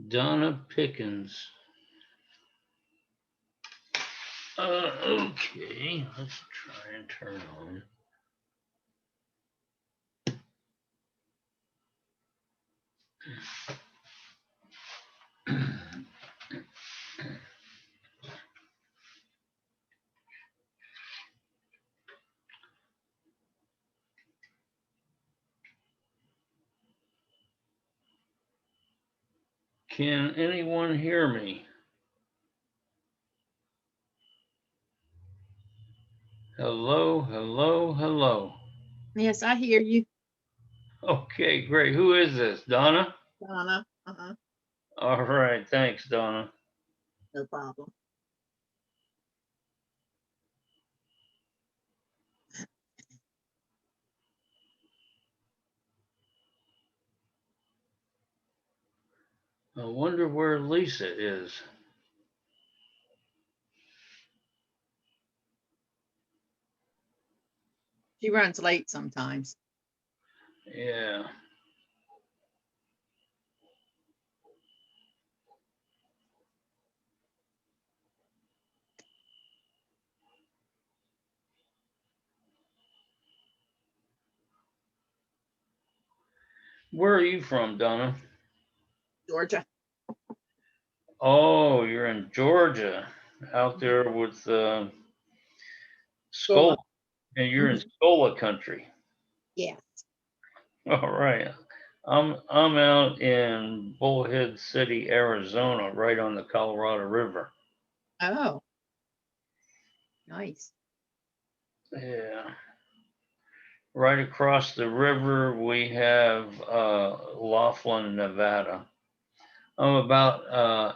Donna Pickens. Okay, let's try and turn on. Can anyone hear me? Hello, hello, hello. Yes, I hear you, Okay, great. Who is this? Donna? Donna. All right, thanks, Donna. No problem. I wonder where Lisa is. She runs late sometimes. Yeah. Where are you from, Donna? Georgia. Oh, you're in Georgia, out there with School. Scola, and you're in Mhm. Scola country. Yes. All right. I'm out in Bullhead City, Arizona, right on the Colorado River. Oh, nice. Yeah. Right across the river, we have Laughlin, Nevada. I'm about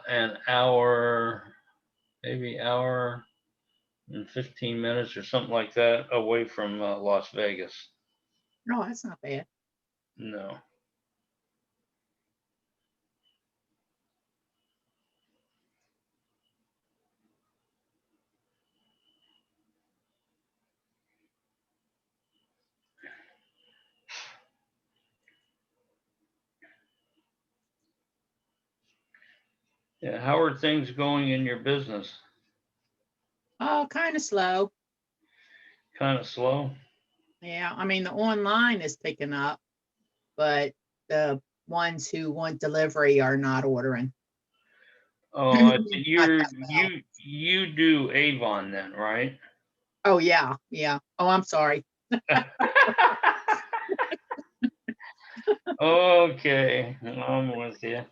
an hour, maybe hour and 15 minutes or something like that away from Las Vegas. No, that's not bad. No. Yeah. How are things going in your business? Oh, kind of slow. Kind of slow. Yeah, I mean the online is picking up, but the ones who want delivery are not ordering. Oh, Not that well. you do Avon then, right? Oh yeah, yeah. Oh, I'm sorry. Okay, I'm with you.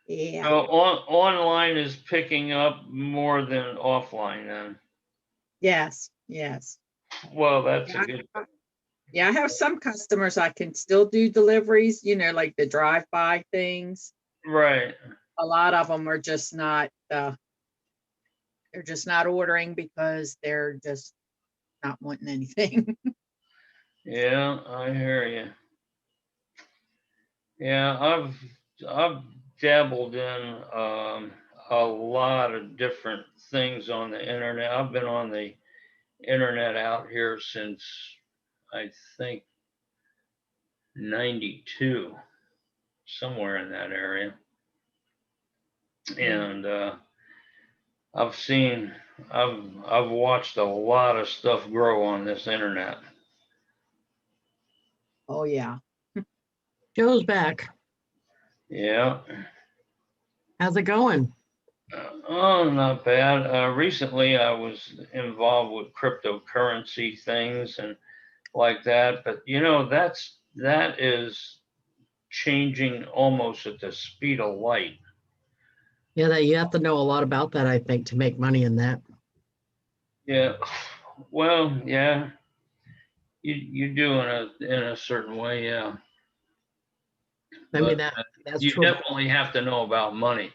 Yeah. So online is picking up more than offline then. Yes. Yes. Well, that's a Yeah. good. Yeah, I have some customers I can still do deliveries, like the drive-by things. Right. A lot of them are just not they're just not ordering because they're just not wanting anything. Yeah, I hear you. Yeah, I've dabbled in a lot of different things on the internet. I've been on the internet out here since I think 92, somewhere in that area. Mm. And I've seen, I've watched a lot of stuff grow on this internet. Oh yeah. Joe's back. Yeah. How's it going? Oh, not bad. Recently, I was involved with cryptocurrency things and like that, but that is changing almost at the speed of light. Yeah, that you have to know a lot about that, I think, to make money in that. Yeah. Well, yeah. You do in a certain way, yeah. I mean, But that's you true. definitely have to know about money.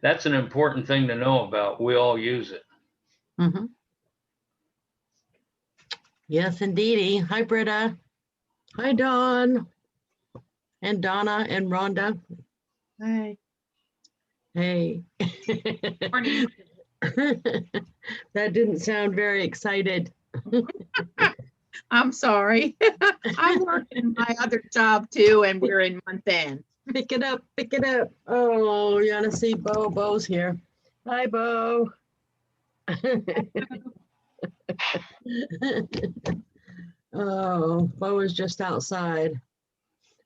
That's an important thing to know about. We all use it. Hmm. Yes, indeedy. Hi, Britta. Hi, Dawn. And Donna and Rhonda. Hey. Hey. Morning. That didn't sound very excited. I'm sorry. I'm working my other job too, and we're in month end. Pick it up, pick it up. Oh, you wanna see Bo? Bo's here. Hi, Bo. Oh, Bo is just outside,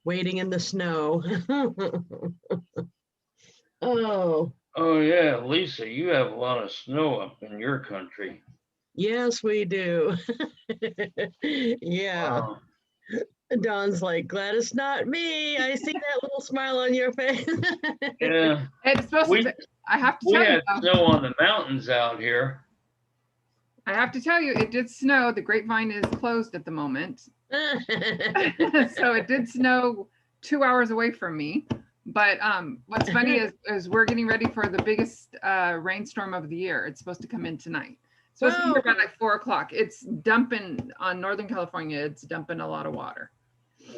waiting in the snow. Oh, Oh, yeah, Lisa, you have a lot of snow up in your country. yes, we do. Yeah, Wow. Don's like, glad it's not me. I see that little smile on your face. Yeah, It's supposed we, to, I have to we tell you, had though, snow on the mountains out here. I have to tell you, it did snow. The grapevine is closed at the moment. So it did snow 2 hours away from me. But what's funny is we're getting ready for the biggest rainstorm of the year. It's supposed to come in tonight. It's supposed to be here by like 4 o'clock. It's dumping on Northern California. It's dumping a lot of water.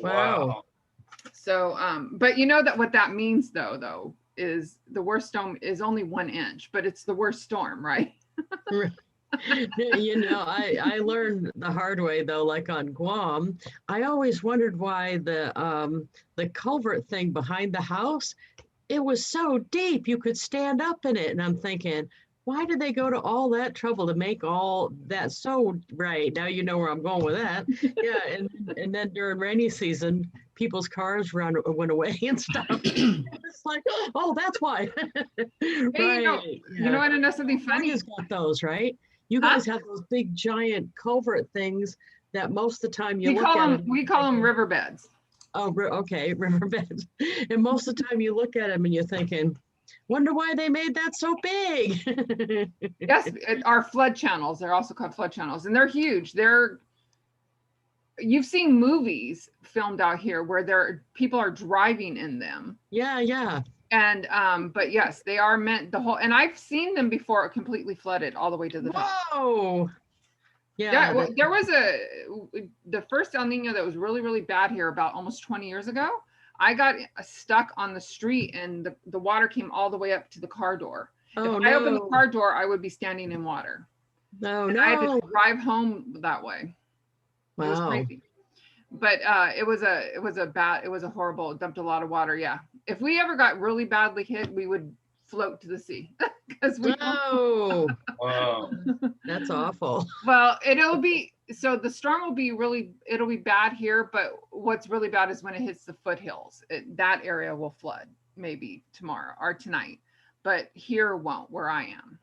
Wow. So, but you know that what that means though, is the worst storm is only 1 inch, but it's the worst storm, right? You know, I learned the hard way though, like on Guam, I always wondered why the culvert thing behind the house, it was so deep you could stand up in it. And I'm thinking, why did they go to all that trouble to make all that so right? Now you know where I'm going with that. Yeah, and then during rainy season, people's cars went away and stuff. It's like, oh, that's why. Hey, Right. you know what? I know something funny. California's got those, right? You Huh? guys have those big giant culvert things that most of the time you We look call at them them. we call them riverbeds. Oh, okay, riverbeds. And most of the time you look at them and you're thinking, wonder why they made that so big. Yes, our flood channels. They're also called flood channels, and they're huge. You've seen movies filmed out here where people are driving in them. Yeah, yeah. And but yes, they are meant the whole. And I've seen them before completely flooded all the way to the top. Whoa. Yeah, Yeah. well, there was the first El Nino that was really, really bad here about almost 20 years ago. I got stuck on the street and the water came all the way up to the car door. Oh, If I opened the no. car door, I would be standing in water. No, And I had no. to drive home that way. It was Wow. crazy. But it was a horrible, it dumped a lot of water. Yeah. If we ever got really badly hit, we would float to the sea. Because No, Wow. that's awful. well, so the storm it'll be bad here, but what's really bad is when it hits the foothills. That area will flood maybe tomorrow or tonight, but here won't where I am.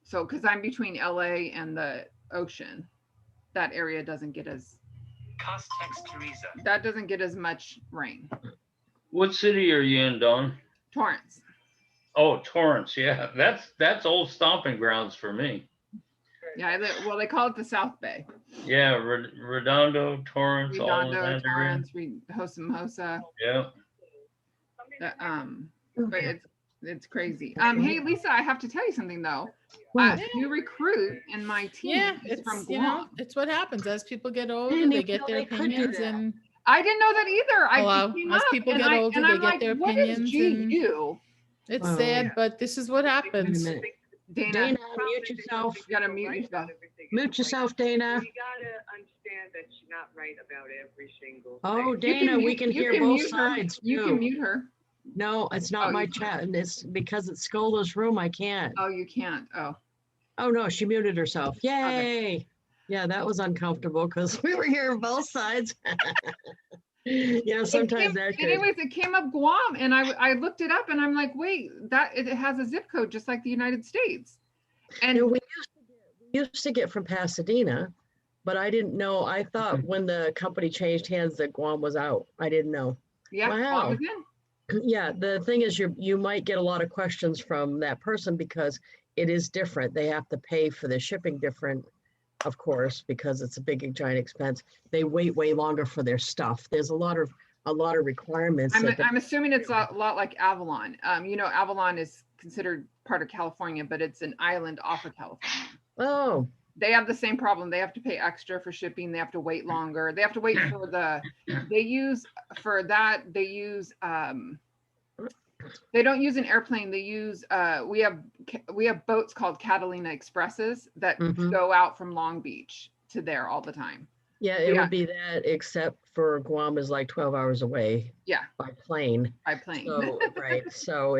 So, because I'm between LA and the ocean, that area doesn't get as much rain. What city are you in, Dawn? Torrance. Oh, Torrance. Yeah, that's old stomping grounds for me. Yeah, well, they call it the South Bay. Yeah, Redondo, Torrance, all in Redondo, that area. Torrance, Hosa Mosa. Yeah. But it's crazy. Hey, Lisa, I have to tell you something though. What? New recruit in my team Yeah, is from it's, you know, Guam. it's what happens as people get older, didn't they even get know their they could do opinions that. and I didn't know that either. Well, I came as up people and get older, and they I'm get like, their what is opinions GU? it's Wow. sad, but this is what Wait a happens. minute. Dana, Dana, mute yourself. you gotta mute yourself. Mute yourself, Dana. You gotta understand that she's not right about every single Oh, thing. You Dana, we mute- can you hear can both mute her. sides. You too. can mute her. No, it's not Oh, my you can't. chat, and it's because it's Scola's room. I can't. Oh, you can't. Oh, Oh no, she muted herself. Yay! Yeah, that was uncomfortable because we were hearing both sides. Yeah, sometimes that could. anyways, it came up Guam, and I looked it up, and I'm like, wait, that it has a zip code just like the United States. And You know, we used to get from Pasadena, but I didn't know. I thought when the company changed hands that Guam was out. I didn't know. yeah, Guam Wow. was in. Yeah, the thing is, you might get a lot of questions from that person because it is different. They have to pay for the shipping different, of course, because it's a big giant expense. They wait way longer for their stuff. There's a lot of requirements. I'm assuming it's a lot like Avalon. You know, Avalon is considered part of California, but it's an island off of California. Oh, They have the same problem. They have to pay extra for shipping. They have to wait longer. They have to wait for they don't use an airplane. They use we have boats called Catalina Expresses that Mhm. go out from Long Beach to there all the time. Yeah, it Yeah. would be that, except for Guam is like 12 hours away Yeah, by plane. by plane. So, right, so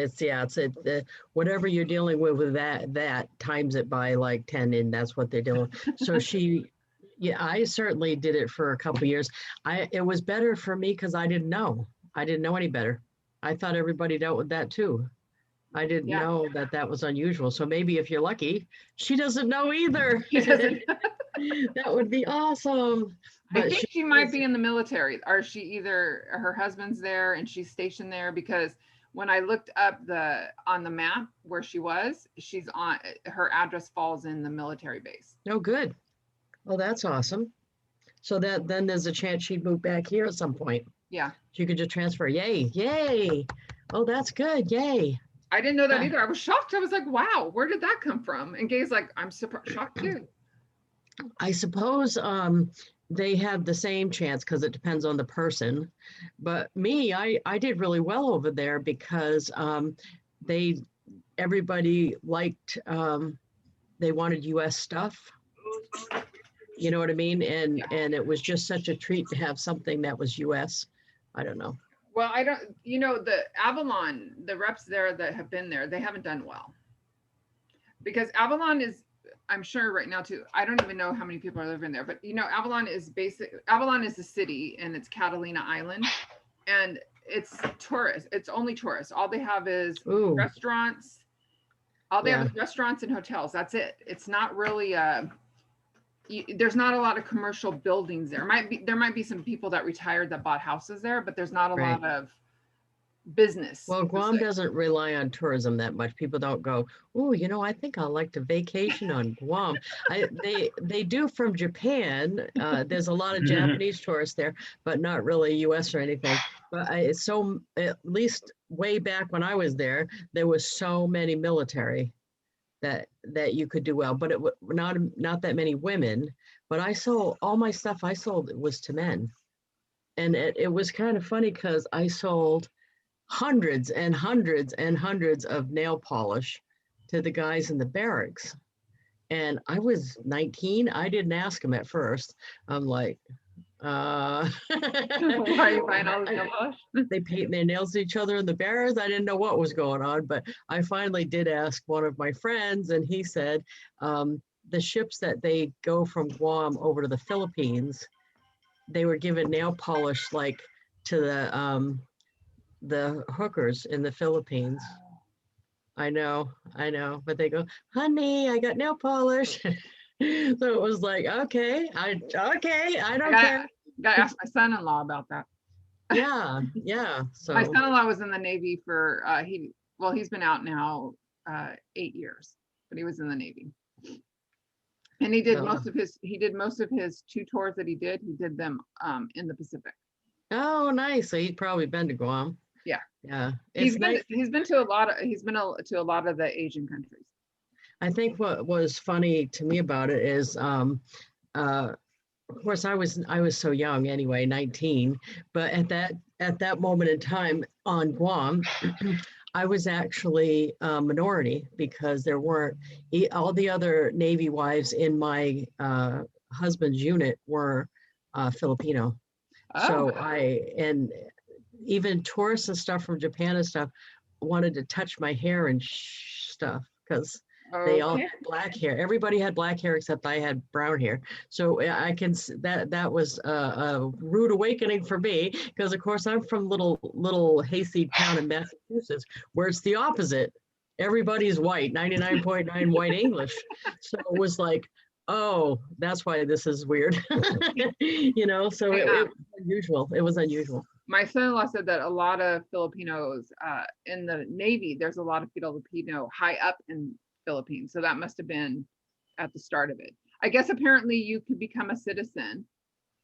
whatever you're dealing with that times it by like 10, and that's what they're doing. So yeah, I certainly did it for a couple years. It was better for me because I didn't know. I didn't know any better. I thought everybody dealt with that too. I didn't Yeah. know that was unusual. So maybe if you're lucky, she doesn't know either. She doesn't. That would be awesome. I But think she might is- be in the military, or she either her husband's there and she's stationed there, because when I looked up on the map where she was, she's on her address falls in the military base. Oh, good. Oh, that's awesome. So then there's a chance she'd move back here at some point. Yeah. She could just transfer. Yay, yay. Oh, that's good. Yay. I didn't know that Yeah. either. I was shocked. I was like, wow, where did that come from? And Gay's like, I'm shocked too. I suppose they have the same chance because it depends on the person. But me, I did really well over there because everybody liked, they wanted US stuff. You know what I mean? And it was just such a treat to have something that was US. I don't know. Well, I don't, the Avalon, the reps there that have been there, they haven't done well. Because Avalon is, I'm sure right now too, I don't even know how many people are living there, but Avalon is the city, and it's Catalina Island, and it's tourists. It's only tourists. All they have is Ooh, restaurants. All they have is restaurants and hotels. That's it. It's not really there's not a lot of commercial buildings there. There might be some people that retired that bought houses there, but there's not a lot of business. well, Guam doesn't rely on tourism that much. People don't go, oh, I think I'd like to vacation on Guam. They do from Japan. There's a lot of Japanese tourists there, but not really US or anything. But at least way back when I was there was so many military that you could do well, but it was not that many women. But I sold all my stuff. I sold was to men, and it was kind of funny because I sold hundreds and hundreds and hundreds of nail polish to the guys in the barracks. And I was 19. I didn't ask them at first. I'm like, Why are you buying all this nail polish? they paint their nails to each other in the barracks. I didn't know what was going on, but I finally did ask one of my friends, and he said the ships that they go from Guam over to the Philippines, they were given nail polish like to the hookers in the Philippines. I know, but they go, honey, I got nail polish. So it was like, okay, I don't care. Gotta ask my son-in-law about that. Yeah. So My son-in-law was in the Navy for he's been out now 8 years, but he was in the Navy. And he did most of his 2 tours that he did them in the Pacific. oh, nice. So he's probably been to Guam. Yeah. It's He's been to a lot of the Asian countries. I think what was funny to me about it is, of course, I was so young anyway, 19. But at that moment in time on Guam, I was actually a minority because there weren't all the other Navy wives in my husband's unit were Filipino. So and even tourists and stuff from Japan and stuff wanted to touch my hair and stuff because they all had black hair. Everybody had black hair except I had brown hair. So I can that was a rude awakening for me because of course I'm from little hayseed town in Massachusetts where it's the opposite. Everybody's white, 99.9 white English. So it was like, oh, that's why this is weird. So it was unusual. It was unusual. My son-in-law said that a lot of Filipinos in the Navy, there's a lot of Filipino high up in Philippines. So that must have been at the start of it. I guess apparently you could become a citizen.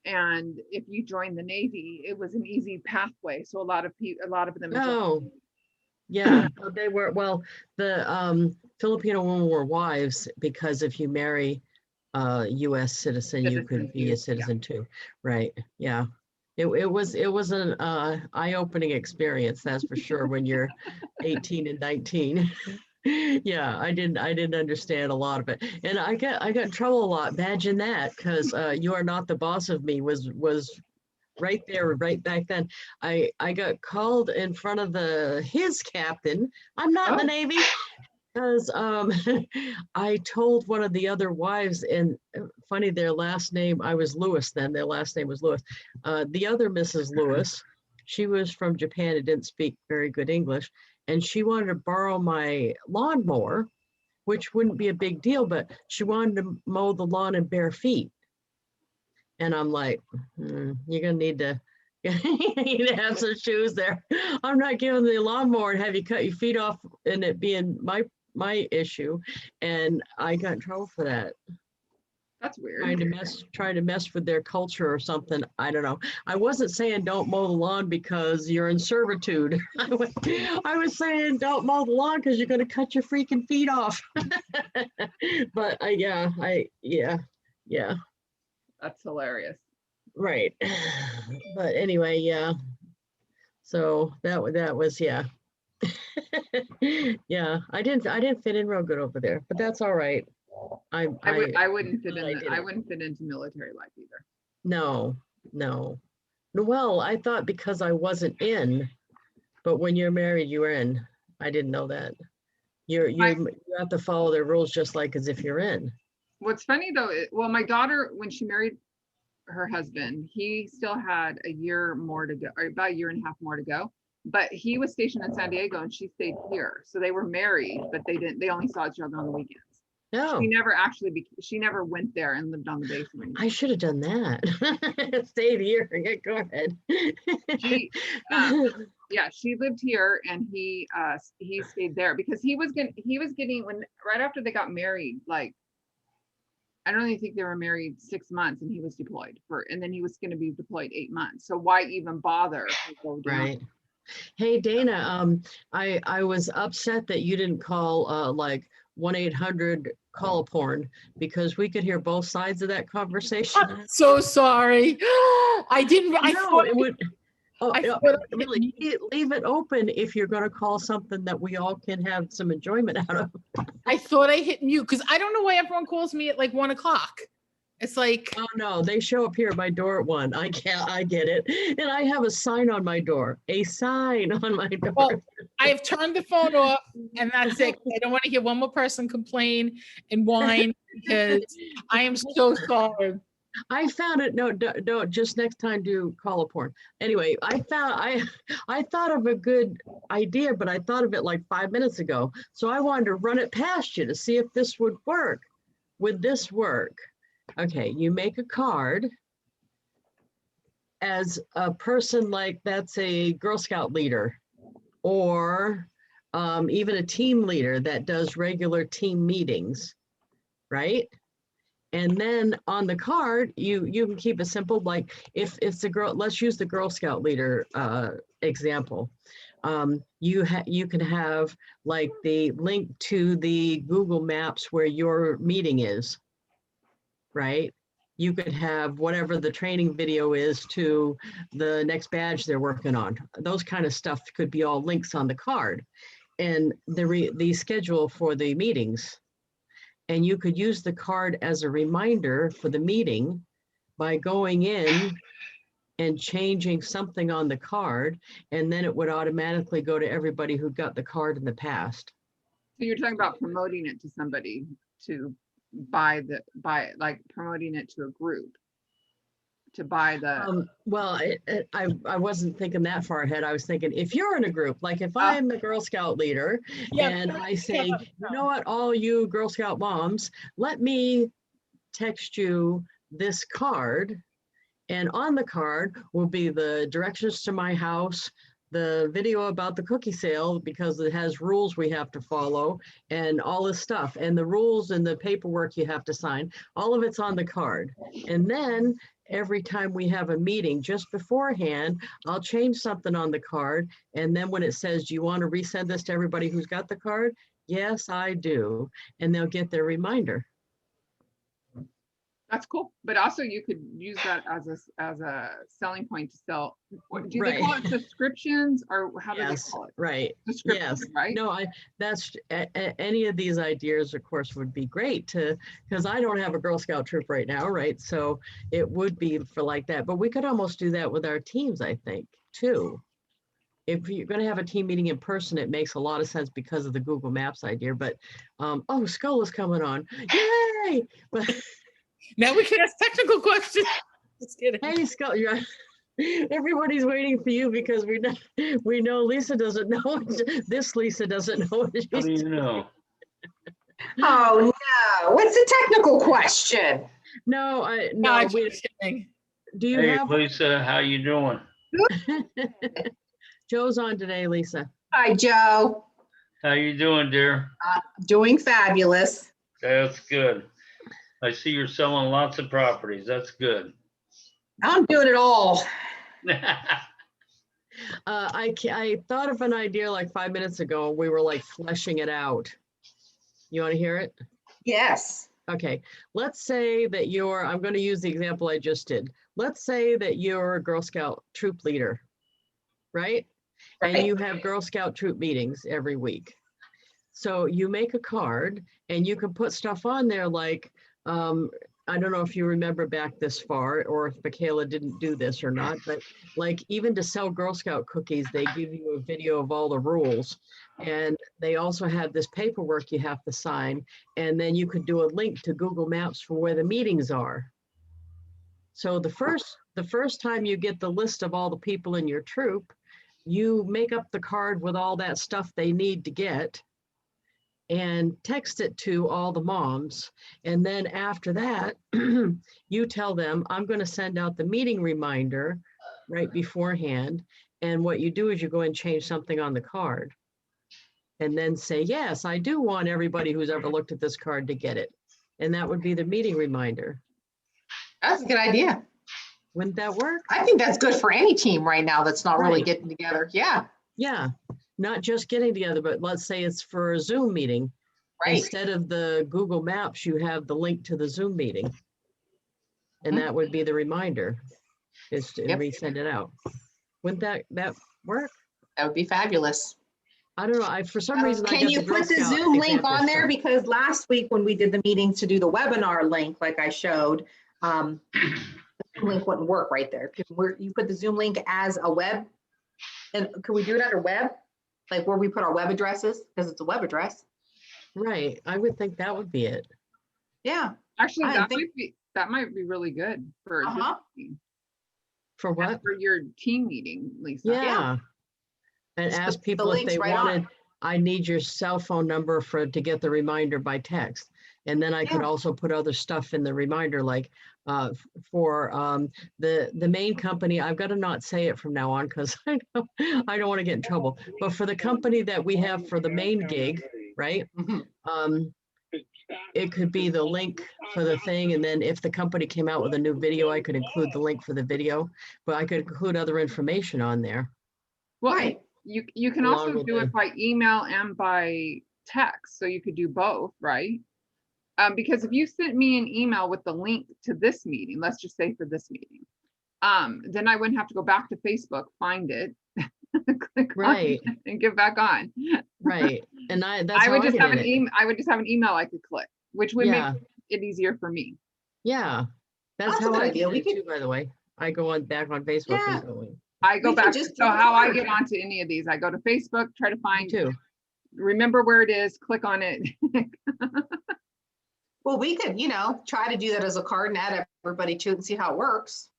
And if you joined the Navy, it was an easy pathway. So a lot of them. Oh, yeah, they were. Well, the Filipino women were wives because if you marry a U.S. citizen, you could be a citizen too, right? Yeah, it was an eye-opening experience, that's for sure. When you're 18 and 19. Yeah, I didn't understand a lot of it. And I got in trouble a lot. Imagine that, because you are not the boss of me was right there, right back then. I got called in front of his captain. I'm not in the Oh. Navy. Because I told one of the other wives, and funny, their last name, I was Lewis then, their last name was Lewis. The other Mrs. Lewis, she was from Japan and didn't speak very good English, and she wanted to borrow my lawnmower, which wouldn't be a big deal, but she wanted to mow the lawn in bare feet. And I'm like, you're gonna need to, you need to have some shoes there. I'm not giving the lawnmower and have you cut your feet off and it being my issue. And I got in trouble for that. That's weird. Trying to mess with their culture or something. I don't know. I wasn't saying don't mow the lawn because you're in servitude. I was saying don't mow the lawn because you're gonna cut your freaking feet off. But yeah. That's hilarious. Right. But anyway, yeah. So that was, yeah. Yeah, I didn't fit in real good over there, but that's all right. I wouldn't fit I in. I didn't. wouldn't fit into military life either. No. Well, I thought because I wasn't in, but when you're married, you're in. I didn't know that. You have to follow their rules just like as if you're in. What's funny though, well, my daughter, when she married her husband, he still had a year more to go, or about a year and a half more to go. But he was stationed in San Diego and she stayed here. So they were married, but they only saw each other on the weekends. No, She never went there and lived on the base. I should have done that. Stayed here. Yeah, go ahead. She, yeah, she lived here and he stayed there because he was getting right after they got married, like, I don't even think they were married 6 months and he was deployed and then he was going to be deployed 8 months. So why even bother? Right. Hey, Dana, I was upset that you didn't call like 1-800 call a porn because we could hear both sides of that conversation. I'm so sorry. I didn't. I No, thought it would. Oh, I no, thought I really, leave it open if you're going to call something that we all can have some enjoyment out of. I thought I hit mute because I don't know why everyone calls me at like 1 o'clock. It's like, Oh no, they show up here at my door at 1. I get it. And I have a sign on my door. A sign on my door. well, I have turned the phone off and that's it. I don't want to hear one more person complain and whine because I am so sorry. I found it. No, don't just next time do call a porn. Anyway, I thought of a good idea, but I thought of it like 5 minutes ago. So I wanted to run it past you to see if this would work. Would this work? Okay, you make a card as a person like that's a Girl Scout leader or even a team leader that does regular team meetings, right? And then on the card, you can keep it simple. Like if it's a girl, let's use the Girl Scout leader example. You can have like the link to the Google Maps where your meeting is, right? You could have whatever the training video is to the next badge they're working on. Those kind of stuff could be all links on the card, and the schedule for the meetings. And you could use the card as a reminder for the meeting by going in and changing something on the card, and then it would automatically go to everybody who got the card in the past. So you're talking about promoting it to somebody to like promoting it to a group to buy the. Well, I wasn't thinking that far ahead. I was thinking if you're in a group, like if I'm a Girl Scout leader and I say, you know what, all you Girl Scout moms, let me text you this card. And on the card will be the directions to my house, the video about the cookie sale, because it has rules we have to follow and all this stuff, and the rules and the paperwork you have to sign, all of it's on the card. And then every time we have a meeting just beforehand, I'll change something on the card. And then when it says, do you want to resend this to everybody who's got the card? Yes, I do. And they'll get their reminder. That's cool. But also you could use that as a selling point to sell. Do they call it Right. subscriptions or how do they Yes, call it? right. Subscriptions, Yes. right? No, any of these ideas, of course, would be great because I don't have a Girl Scout troop right now, right? So it would be for like that, but we could almost do that with our teams, I think, too. If you're going to have a team meeting in person, it makes a lot of sense because of the Google Maps idea, but, oh, Skull is coming on. Yay! But Now we can ask technical questions. Just kidding. hey, Skull, everybody's waiting for you because we know Lisa doesn't know. This Lisa doesn't know what How do she's you know? Oh, no. What's the technical question? No, No, we, just kidding. do you Hey, have, Lisa, how you doing? Joe's on today, Lisa. Hi, Joe. How you doing, dear? Doing fabulous. That's good. I see you're selling lots of properties. That's good. I'm doing it all. I thought of an idea like 5 minutes ago. We were like fleshing it out. You want to hear it? Yes. Okay, let's say that I'm going to use the example I just did. Let's say that you're a Girl Scout troop leader, right? And Right. you have Girl Scout troop meetings every week. So you make a card and you can put stuff on there like, I don't know if you remember back this far or if Michaela didn't do this or not, but like even to sell Girl Scout cookies, they give you a video of all the rules. And they also have this paperwork you have to sign. And then you could do a link to Google Maps for where the meetings are. So the first time you get the list of all the people in your troop, you make up the card with all that stuff they need to get and text it to all the moms. And then after that, you tell them, I'm going to send out the meeting reminder right beforehand. And what you do is you go and change something on the card and then say, yes, I do want everybody who's ever looked at this card to get it. And that would be the meeting reminder. That's a good idea. Wouldn't that work? I think that's good for any team right now that's not really Right. getting together. Yeah, Yeah, not just getting together, but let's say it's for a Zoom meeting. right. Instead of the Google Maps, you have the link to the Zoom meeting. And Mhm. that would be the reminder, is to Yep. resend it out. Wouldn't that work? That would be fabulous. I don't know, for some reason. I Can got you Girl put the Scout Zoom link example on there? stuff. Because last week when we did the meeting to do the webinar link, like I showed, the Zoom link wouldn't work right there. You put the Zoom link as a web, and could we do it under web? Like where we put our web addresses, because it's a web address. Right, I would think that would be it. Yeah. Actually, I think- that might be really good for this Uh-huh. meeting. For what? For your team meeting, Lisa. Yeah. And Just ask put the people if links they right on wanted, I need your cell phone number to get the reminder by text. And then I could Yeah. also put other stuff in the reminder, like for the main company, I've got to not say it from now on because I don't want to get in trouble. But for the company that we have for the main gig, right? Mhm. It could be the link for the thing. And then if the company came out with a new video, I could include the link for the video, but I could include other information on there. Well, Right. you can Along also with do the- it by email and by text, so you could do both, right? Because if you sent me an email with the link to this meeting, let's just say for this meeting, then I wouldn't have to go back to Facebook, find it, click on Right. it, and get back on. Right. And that's I how would just did have an it. email. I would just have an email I could click, which would Yeah. make it easier for me. Yeah. That's That's a how good I idea. did We it could- too, by the way. I go back on Facebook Yeah. and go in. I go We could back. just So do a how I card. get onto any of these, I go to Facebook, try to Me find, too. remember where it is, click on it. Well, we could, try to do that as a card and add everybody to it and see how it works.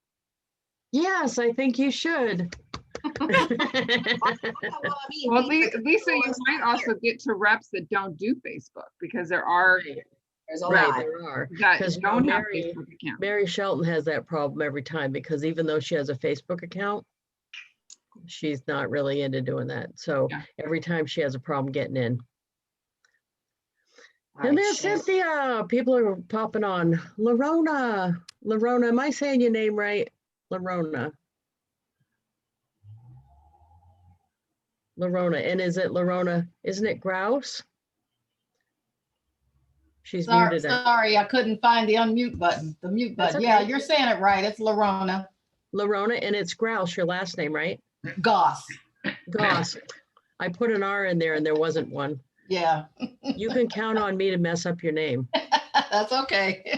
Yes, I think you should. Well, I mean, Well, Lisa, Lisa, you let's might start also get to reps that don't do Facebook because there are There's a Right, lot. there are. that 'Cause, don't have Mary- Facebook accounts. Mary Shelton has that problem every time because even though she has a Facebook account, she's not really into doing that. So Yeah. every time she has a problem getting in. All And right, there's share. Cynthia. People are popping on. Larona. Larona, am I saying your name right? Larona. Larona. And is it Larona? Isn't it Grouse? She's Sorry, muted. sorry, I couldn't find the unmute button, the mute That's button. Yeah, okay. you're saying it right. It's Lorona Lorona, and it's Grouse, your last name, right? Goss. Goss. I put an R in there and there wasn't one. Yeah, You can count on me to mess up your name. that's okay.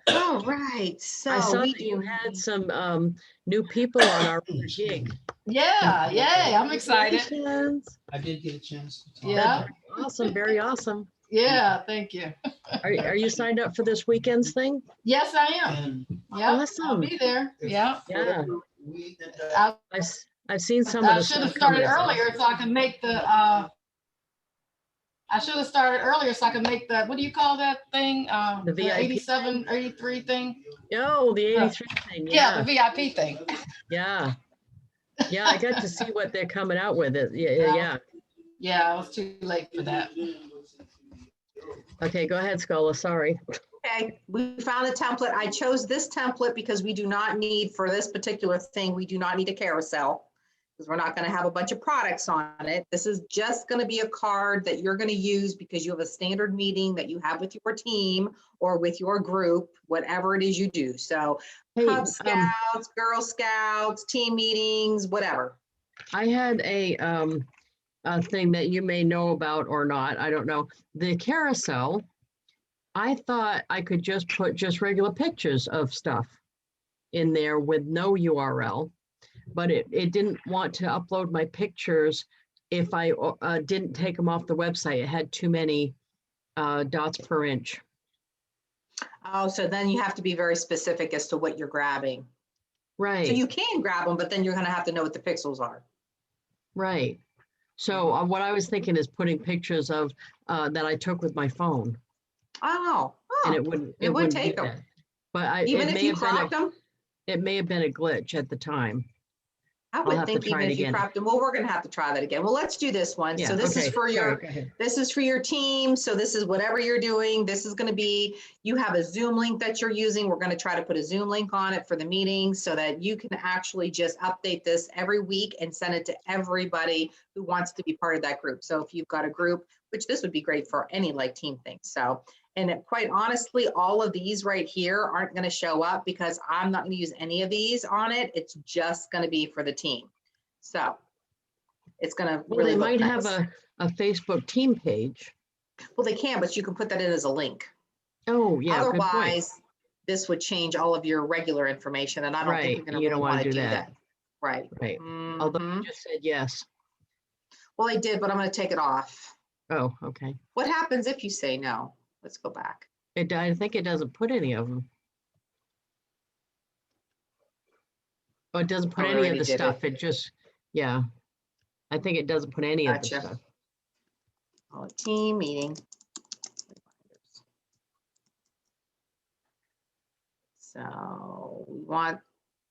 All right, I so saw we that you do. had some new people on our gig. Yeah, yay, I'm excited. Congratulations. I did get a chance to talk. Yeah, Awesome, very awesome. yeah, thank you. Are you signed up for this weekend's thing? Yes, I am. And Yeah, I'll Awesome. be there. Yeah. Yeah, we ended I I've seen some of I the should have stuff coming. started It's earlier awesome. so I can make the, I should have started earlier so I can make the, what do you call that thing? The VIP 87, 83 thing? Oh, the 83 thing, Yeah, the yeah, VIP thing. yeah. Yeah, I got to see what they're coming out with. It. Yeah, Yeah. yeah. Yeah, I was too late for that. Okay, go ahead, Scola, sorry. Okay, we found a template. I chose this template because we do not need, for this particular thing, we do not need a carousel. Because we're not going to have a bunch of products on it. This is just going to be a card that you're going to use because you have a standard meeting that you have with your team or with your group, whatever it is you do. So Hey, Cub Scouts, Girl Scouts, team meetings, whatever. I had a thing that you may know about or not, I don't know. The carousel, I thought I could just put just regular pictures of stuff in there with no URL, but it didn't want to upload my pictures if I didn't take them off the website. It had too many dots per inch. Oh, so then you have to be very specific as to what you're grabbing. So Right, you can grab them, but then you're going to have to know what the pixels are. right. So what I was thinking is putting pictures of that I took with my phone, Oh, and oh, it wouldn't it would wouldn't do take 'em. that. But even it if may you have been cropped them? it may have been a glitch at the time. I I'll would have to think try even it if you again. cropped them, well, we're gonna have to try that again. Well, let's do this one. Yeah, So this is okay, for sorry, your, go ahead. this is for your team. So this is whatever you're doing. This is gonna be, you have a Zoom link that you're using. We're gonna try to put a Zoom link on it for the meeting so that you can actually just update this every week and send it to everybody who wants to be part of that group. So if you've got a group, which this would be great for any like team thing. So, and quite honestly, all of these right here aren't gonna show up because I'm not gonna use any of these on it. It's just gonna be for the team. So it's gonna Well, really they look might nice. have a Facebook team page. Well, they can, but you can put that in as a link. Oh, yeah, good point. Otherwise, this would change all of your regular information and I don't think Right, you're gonna you really don't wanna wanna do do that. that. Right. Right, although Mhm. you just said yes. Well, I did, but I'm gonna take it off. Oh, okay. What happens if you say no? Let's go back. I think it doesn't put any of them. Oh, it doesn't put Oh, I any of already the did it. stuff. It just, yeah. I think it doesn't put any of the Gotcha. stuff. Oh, team meeting. So we want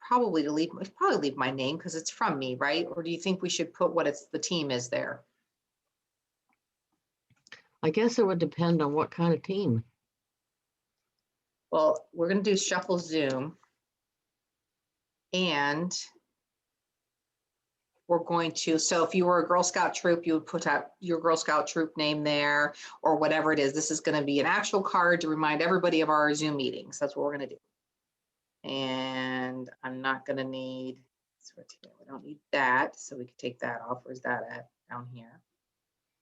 probably to leave, probably leave my name because it's from me, right? Or do you think we should put what it's, the team is there? I guess it would depend on what kind of team. Well, we're gonna do shuffle Zoom. And we're going to, so if you were a Girl Scout troop, you would put out your Girl Scout troop name there or whatever it is. This is gonna be an actual card to remind everybody of our Zoom meetings. That's what we're gonna do. And I'm not gonna need, we don't need that, so we can take that off. Where's that at? Down here.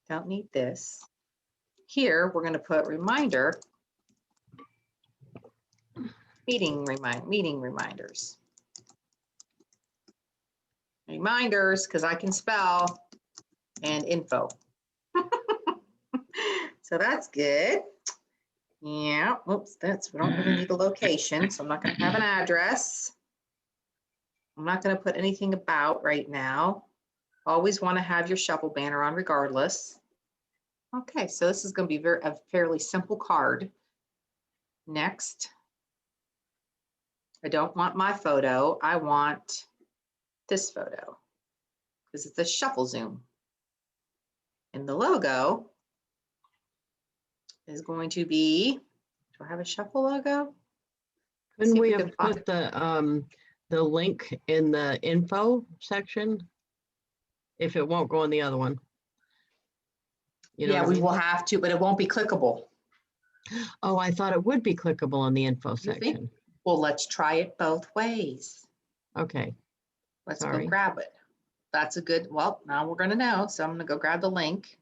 Don't need this. Here, we're gonna put reminder, meeting reminders. Reminders, because I can spell, and info. So that's good. Yeah, oops, we don't really need a location, so I'm not gonna have an address. I'm not gonna put anything about right now. Always wanna have your shuffle banner on regardless. Okay, so this is gonna be a fairly simple card. Next. I don't want my photo, I want this photo because it's a shuffle Zoom. And the logo is going to be, do I have a shuffle logo? Couldn't See if we we have can find put the link in the info section? If it won't go in the other one. You know Yeah, what I we mean? will have to, but it won't be clickable. Oh, I thought it would be clickable on the info You think? section. Well, let's try it both ways. Okay, Let's Sorry. go grab it. That's a good, well, now we're gonna know. So I'm gonna go grab the link.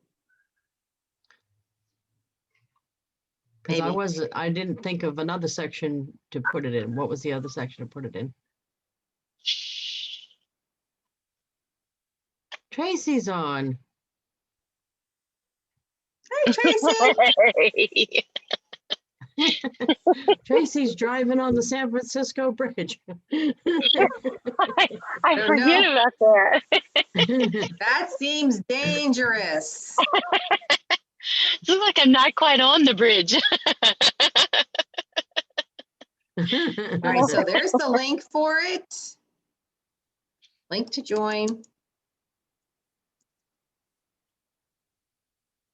because Maybe. I didn't think of another section to put it in. What was the other section to put it in? Tracy's on. Hey, Tracy. Tracy's driving on the San Francisco Bridge. I Don't forget know. about that. That seems dangerous. It's like I'm not quite on the bridge. All right, so there's the link for it. Link to join.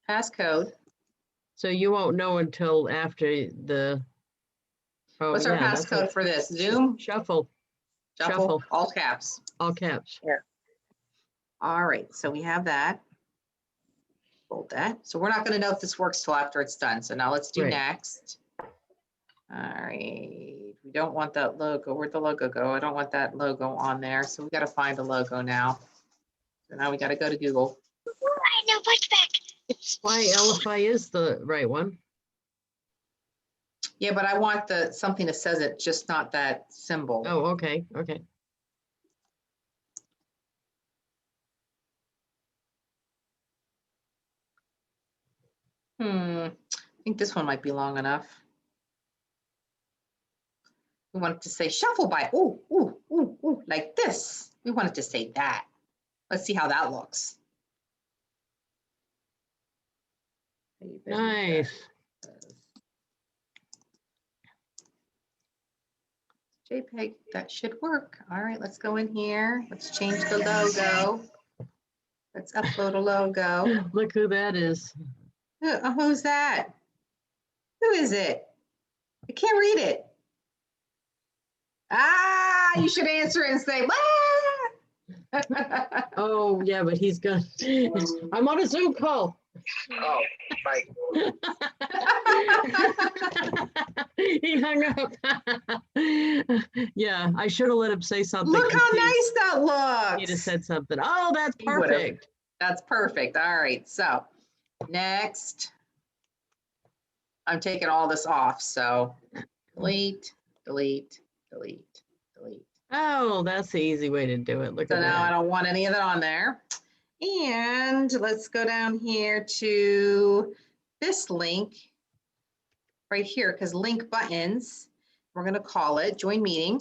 Passcode. So you won't know until after the. Oh, What's our yeah, that's passcode it. for this? Zoom? Shuffle, Shuffle, all caps. all caps. All right, so we have that. Hold that. So we're not going to know if this works till after it's done. So now let's do Right. next. All right, we don't want that logo. Where'd the logo go? I don't want that logo on there. So we got to find a logo now. So now we got to go to Google. No pushback. Why LFI is the right one. Yeah, but I want the something that says it, just not that symbol. Oh, okay, okay. I think this one might be long enough. We want it to say shuffle by, ooh, ooh, ooh, ooh, like this. We want it to say that. Let's see how that looks. Nice. JPEG, that should work. All right, let's go in here. Let's change the logo. Let's upload a logo. Look who that is. Who's that? Who is it? I can't read it. Ah, you should answer it and say, "Ah." Oh, yeah, but he's got, I'm on a Zoom call. Oh, right. He hung up. Yeah, I should have let him say something. Look how 'cause nice that He'd have looks. said something. Oh, that's He would've. perfect. That's perfect. All right, so next. I'm taking all this off, so delete, delete, delete, delete. Oh, that's the easy way to do it. Look So at now I that. don't want any of that on there. And let's go down here to this link right here, because link buttons, we're going to call it join meeting.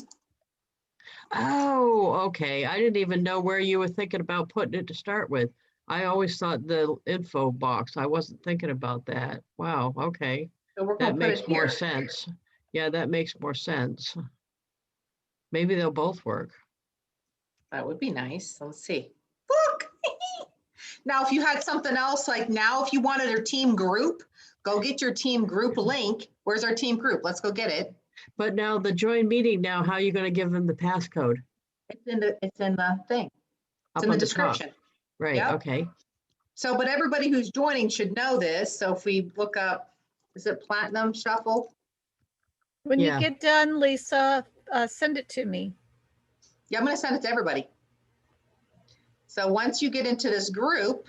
Oh, okay. I didn't even know where you were thinking about putting it to start with. I always thought the info box. I wasn't thinking about that. Wow, okay. So we're That going to put makes it more here. sense. Yeah, that makes more sense. Maybe they'll both work. That would be nice. So let's see. Look. Now, if you had something else, like now, if you wanted a team group, go get your team group link. Where's our team group? Let's go get it. But now the join meeting now, how are you going to give them the passcode? It's in the thing. It's Up in the on the top. description. Right, Yep. okay. So, but everybody who's joining should know this. So if we look up, is it Platinum Shuffle? When Yeah. you get done, Lisa, send it to me. Yeah, I'm going to send it to everybody. So once you get into this group,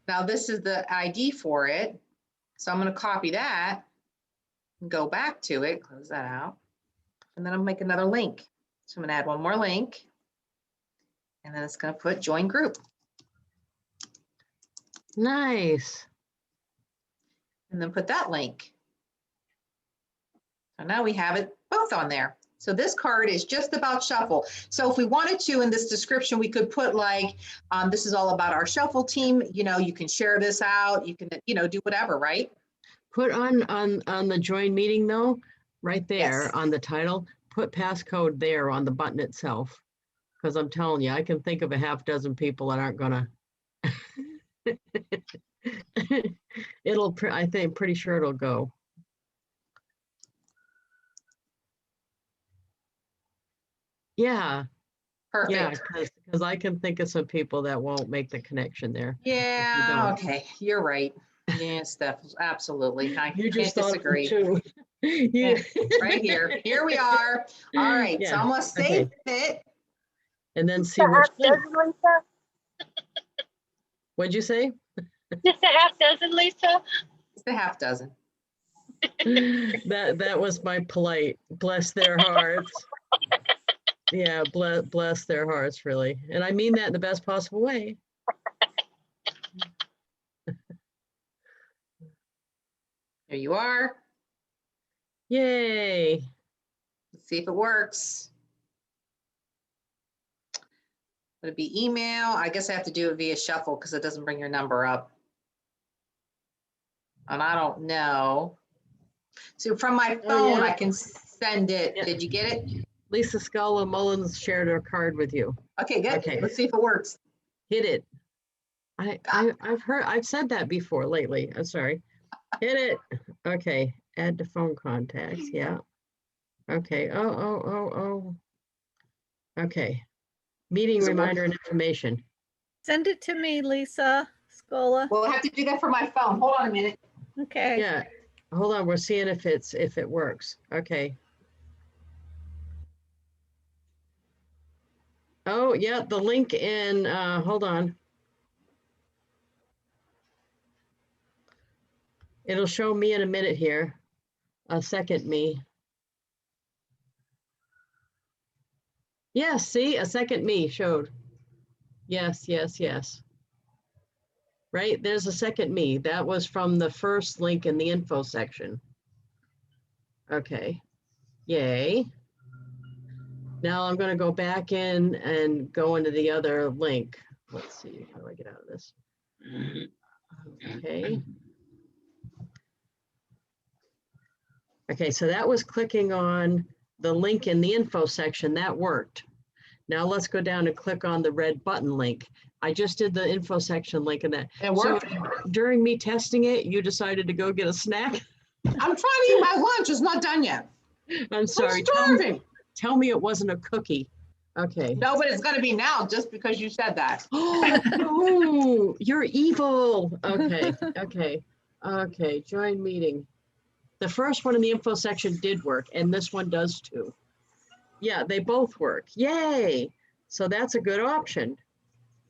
now this is the ID for it. So I'm going to copy that and go back to it, close that out. And then I'll make another link. So I'm going to add one more link. And then it's going to put join group. Nice. And then put that link. So now we have it both on there. So this card is just about Shuffle. So if we wanted to, in this description, we could put like, this is all about our Shuffle team. You know, you can share this out. You can, you know, do whatever, right? Put on the join meeting though, right there Yes. on the title, put passcode there on the button itself. Because I'm telling you, I can think of a half dozen people that aren't gonna. I think, pretty sure it'll go. Yeah, yeah, Perfect. because I can think of some people that won't make the connection there. Yeah, don't. okay, you're right. Yeah, Steph, absolutely. I You can't just thought of them disagree. too. Yeah, You- right here. Here we are. All right, so Yeah, I'm gonna save it. And then see Just a which half link. dozen, Lisa? What'd you say? Just a half dozen, Lisa? It's a half dozen. That was my polite, bless their hearts. Yeah, bless their hearts, really. And I mean that in the best possible way. There you are. Yay. Let's see if it works. Would it be email? I guess I have to do it via shuffle because it doesn't bring your number up. And I don't know. So from my Oh, phone, yeah. I can send it. Yeah. Did you get it? Lisa Scala Mullins shared her card with you. Okay, good. Okay. Let's see if it works. Hit it. I've said that before lately. I'm sorry. Hit it. Okay. Add to phone contacts. Yeah. Okay. Oh. Okay. Meeting Does it work? reminder and information. Send it to me, Lisa Scola. Well, I have to do that for my phone. Hold on a minute. Okay. Yeah. Hold on. We're seeing if it works. Okay. Oh, yeah, the link in, hold on. It'll show me in a minute here. A second me. Yes, see, a second me showed. Yes. Right, there's a second me. That was from the first link in the info section. Okay, yay. Now I'm gonna go back in and go into the other link. Let's see, how do I get out of this? Okay. Okay, so that was clicking on the link in the info section. That worked. Now let's go down and click on the red button link. I just did the info section link and that. It worked. So during me testing it, you decided to go get a snack? I'm trying to eat my lunch. It's not done yet. I'm sorry. I'm starving. Tell me it wasn't a cookie. Okay. No, but it's gonna be now just because you said that. Oh, you're evil. Okay, join meeting. The first one in the info section did work, and this one does too. Yeah, they both work. Yay! So that's a good option.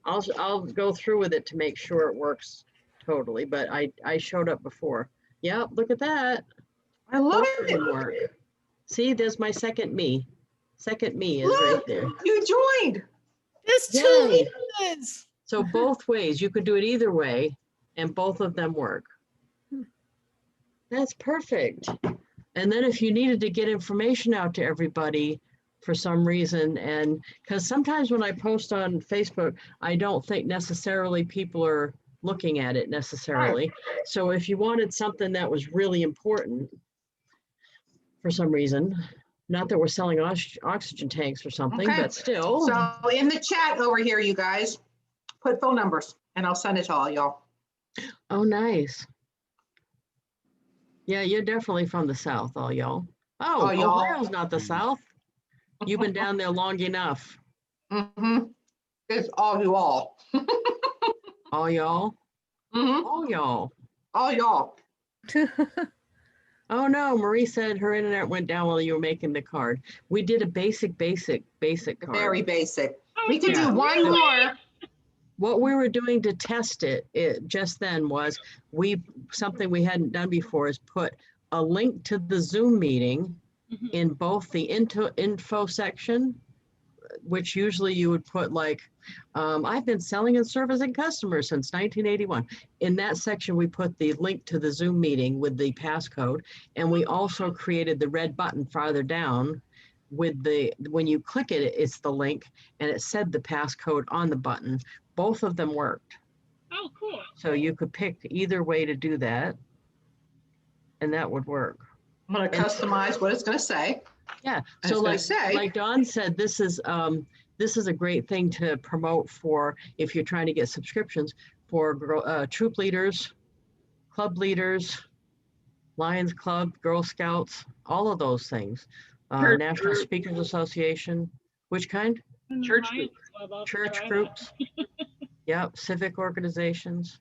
I'll go through with it to make sure it works totally, but I showed up before. Yeah, look at that. I love Both of them it. work. See, there's my second me. Second me is right Look, there. you joined. There's Yay. two Lisas. So both ways, you could do it either way, and both of them work. That's perfect. And then if you needed to get information out to everybody for some reason, and because sometimes when I post on Facebook, I don't think necessarily people are looking at it necessarily. So if you wanted something that was really important for some reason, not that we're selling oxygen tanks or something, Okay. but still. So in the chat over here, you guys, put phone numbers and I'll send it to all y'all. Oh, nice. Yeah, you're definitely from the South, all y'all. Oh, All y'all. Ohio's not the South. You've been down there long enough. Mm-hmm. It's all you all. All y'all, Mm-hmm. all y'all. All y'all. Oh no, Marie said her internet went down while you were making the card. We did a basic card. Very basic. We could Yeah. do one more. What we were doing to test it just then was something we hadn't done before is put a link to the Zoom meeting in both the info section, which usually you would put like, I've been selling and servicing customers since 1981. In that section, we put the link to the Zoom meeting with the passcode, and we also created the red button farther down with when you click it, it's the link, and it said the passcode on the button. Both of them worked. Oh, cool. So you could pick either way to do that, and that would work. I'm gonna customize what it's gonna say. Yeah, I so was gonna say- like Dawn said, this is a great thing to promote for if you're trying to get subscriptions for troop leaders, club leaders, Lions Club, Girl Scouts, all of those things. Church National group. Speakers Association, which kind? Church group. Church groups. Yep, civic organizations.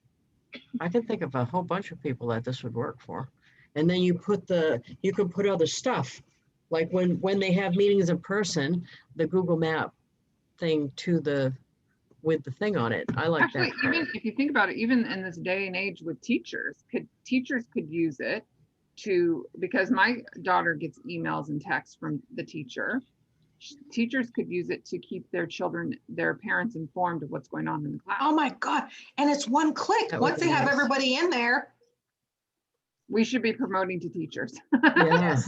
I can think of a whole bunch of people that this would work for. And then you can put other stuff, like when they have meetings in person, the Google Map thing with the thing on it. I like that. Actually, even if you think about it, even in this day and age with teachers could use it because my daughter gets emails and texts from the teacher. Teachers could use it to keep their parents informed of what's going on in the class. Oh my God. And it's one click. That would Once be they have nice. everybody in there. We should be promoting to teachers. Yeah.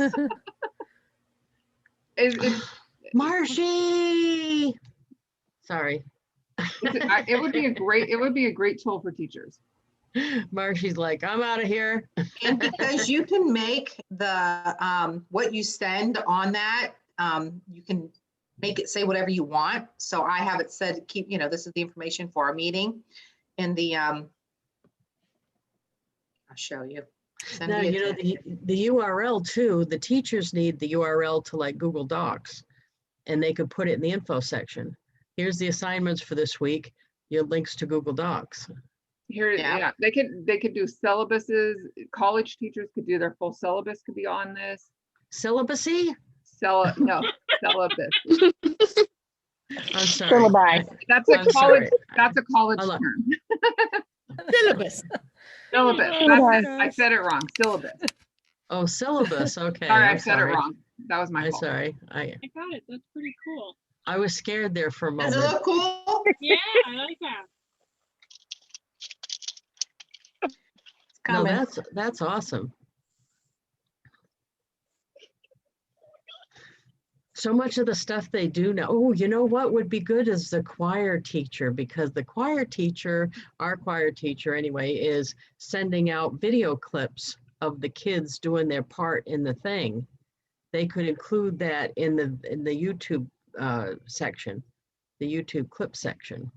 It's- Marshy. Sorry. it would be a great tool for teachers. Marshy's like, I'm out of here. And because you can make the, what you send on that, you can make it say whatever you want. So I have it said, this is the information for our meeting. And I'll show you. Send Now, me a you know, text. the URL too, the teachers need the URL to like Google Docs, and they could put it in the info section. Here's the assignments for this week, your links to Google Docs. Yeah, they could do syllabuses. College teachers could do their full syllabus could be on this. Syllabusy? No, syllabus. I'm sorry. That's a I'm college. sorry. That's a college I love- term. Syllabus. Syllabus. Oh, That's my it. I said it wrong. Syllabus. Oh, syllabus, okay. Sorry, I I'm said sorry. it wrong. That was my I'm fault. sorry. I got it. That's pretty cool. I was scared there for a Does moment. it look cool? Yeah, I like that. It's No, coming. that's awesome. So much of the stuff they do now. Oh, you know what would be good is the choir teacher, because the choir teacher, our choir teacher anyway, is sending out video clips of the kids doing their part in the thing. They could include that in the YouTube section, the YouTube clip section.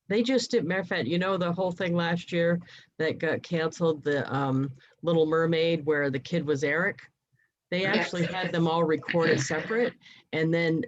They just did, matter of fact, you know, the whole thing last year that got canceled, the Little Mermaid, where the kid was Eric. They actually had them all recorded separate and then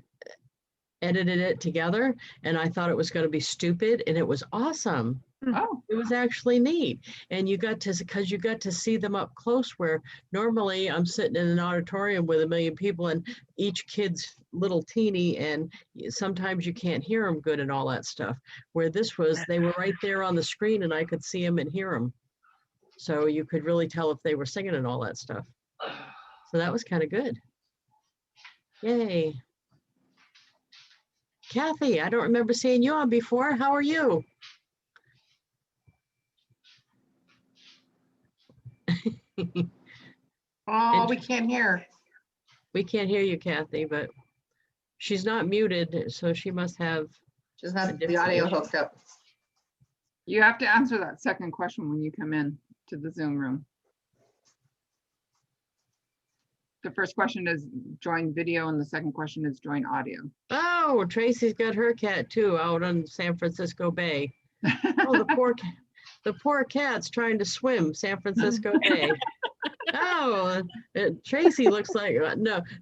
edited it together. And I thought it was going to be stupid, and it was awesome. Oh, It was actually neat. And because you got to see them up close, where normally I'm sitting in an auditorium with 1 million people and each kid's little teeny, and sometimes you can't hear them good and all that stuff. Where this was, they were right there on the screen and I could see them and hear them. So you could really tell if they were singing and all that stuff. So that was kind of good. Yay. Kathy, I don't remember seeing you on before. How are you? Oh, we can't hear. We can't hear you, Kathy, but she's not muted, so she must have. Just have the audio hooked up. you have to answer that second question when you come in to the Zoom room. The first question is join video and the second question is join audio. Oh, Tracy's got her cat too out on San Francisco Bay. Oh, the poor cat's trying to swim San Francisco Bay. Oh, Tracy looks like,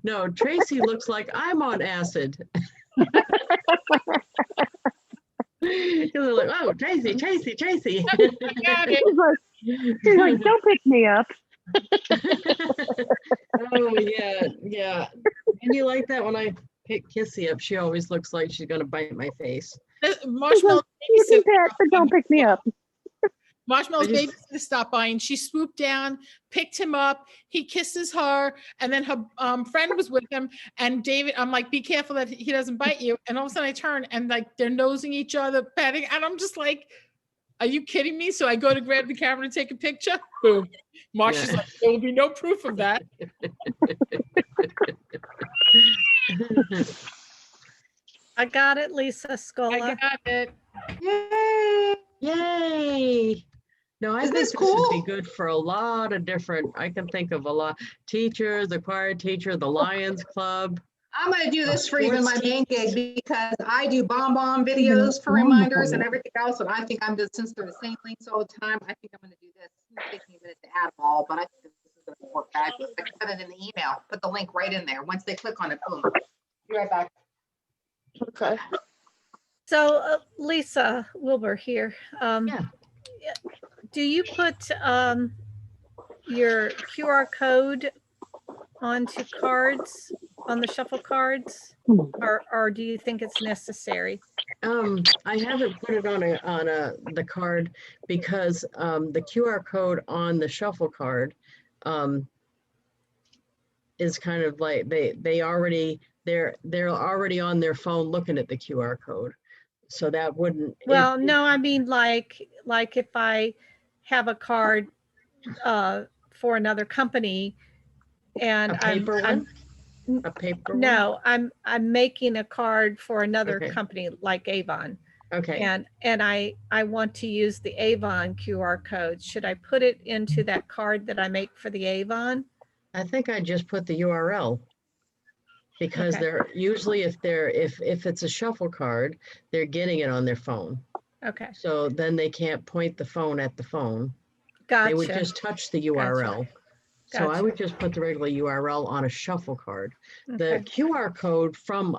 no, Tracy looks like I'm on acid. They're like, oh, Tracy. Got it. She's like, don't pick me up. Oh, yeah. And you like that when I pick Kissy up, she always looks like she's gonna bite my face. Marshmallow You can pet, but don't pick me up. Marshmallow's I just- babysitter stopped by and she swooped down, picked him up, he kisses her, and then her friend was with him. And David, I'm like, be careful that he doesn't bite you. And all of a sudden I turn and like they're nosing each other, petting, and I'm just like, are you kidding me? So I go to grab the camera to take a picture. Boom. Marsha's Yeah. like, there will be no proof of that. I got it, Lisa I Scola. got it. Yay. Yay. No, I Isn't think this this would cool? be good for a lot of different, I can think of a lot, teachers, the choir teacher, the Lions Club. I'm gonna do this for even my Sports main gig because I do bomb videos for reminders and everything else. And I think I'm just, since they're the same links all the time, I think I'm gonna do this. It's gonna take me a minute to add them all, but I think this is gonna work fabulous. I can put it in the email, put the link right in there. Once they click on it, boom. Be right back. Okay. So Lisa Wilbur here. Yeah. do you put your QR code onto cards, on the shuffle cards? Or do you think it's necessary? I haven't put it on the card because the QR code on the shuffle card is kind of like they're already on their phone looking at the QR code. So that wouldn't. Well, no, I mean, like if I have a card for another company and A paper one? A paper one? no, I'm making a card for another Okay. company like Avon. Okay. And I want to use the Avon QR code. Should I put it into that card that I make for the Avon? I think I just put the URL. Because Okay. they're usually if it's a shuffle card, they're getting it on their phone. Okay, So then they can't point the phone at the phone. gotcha. They would just touch the URL. So I Gotcha. would just put the regular URL on a shuffle card. The Okay. QR code from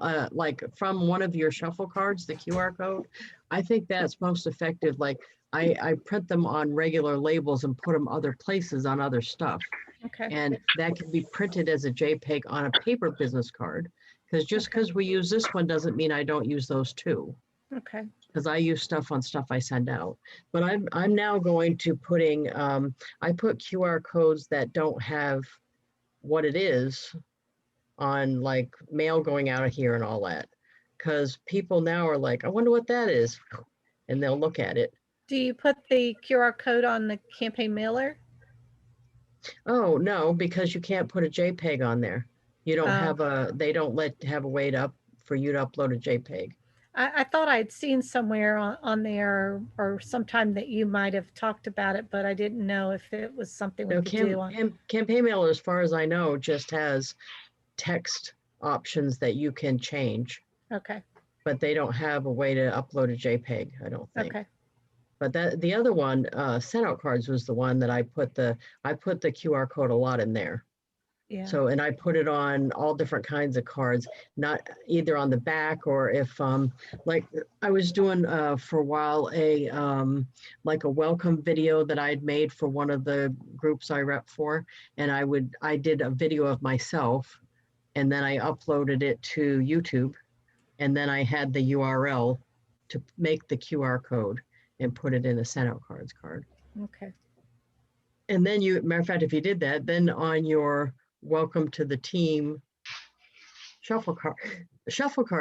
from one of your shuffle cards, the QR code, I think that's most effective. Like I print them on regular labels and put them other places on other stuff. Okay. And that can be printed as a JPEG on a paper business card. Because just because we use this one doesn't mean I don't use those too. Okay. Because I use stuff on stuff I send out. But I'm now going to putting, I put QR codes that don't have what it is on like mail going out of here and all that. Because people now are like, I wonder what that is. And they'll look at it. Do you put the QR code on the campaign mailer? Oh, no, because you can't put a JPEG on there. You don't Oh. they don't have a way for you to upload a JPEG. I thought I'd seen somewhere on there or sometime that you might have talked about it, but I didn't know if it was something we No, could do on. Campaign Mailer, as far as I know, just has text options that you can change, Okay, but they don't have a way to upload a JPEG, I don't think. okay, But the other one, Send Out Cards, was the one that I put the QR code a lot in there. yeah. So, and I put it on all different kinds of cards, not either on the back or if, like I was doing for a while, like a welcome video that I'd made for one of the groups I rep for. And I did a video of myself and then I uploaded it to YouTube. And then I had the URL to make the QR code and put it in a Send Out Cards card. Okay, And then matter of fact, if you did that, then on your welcome to the team shuffle card,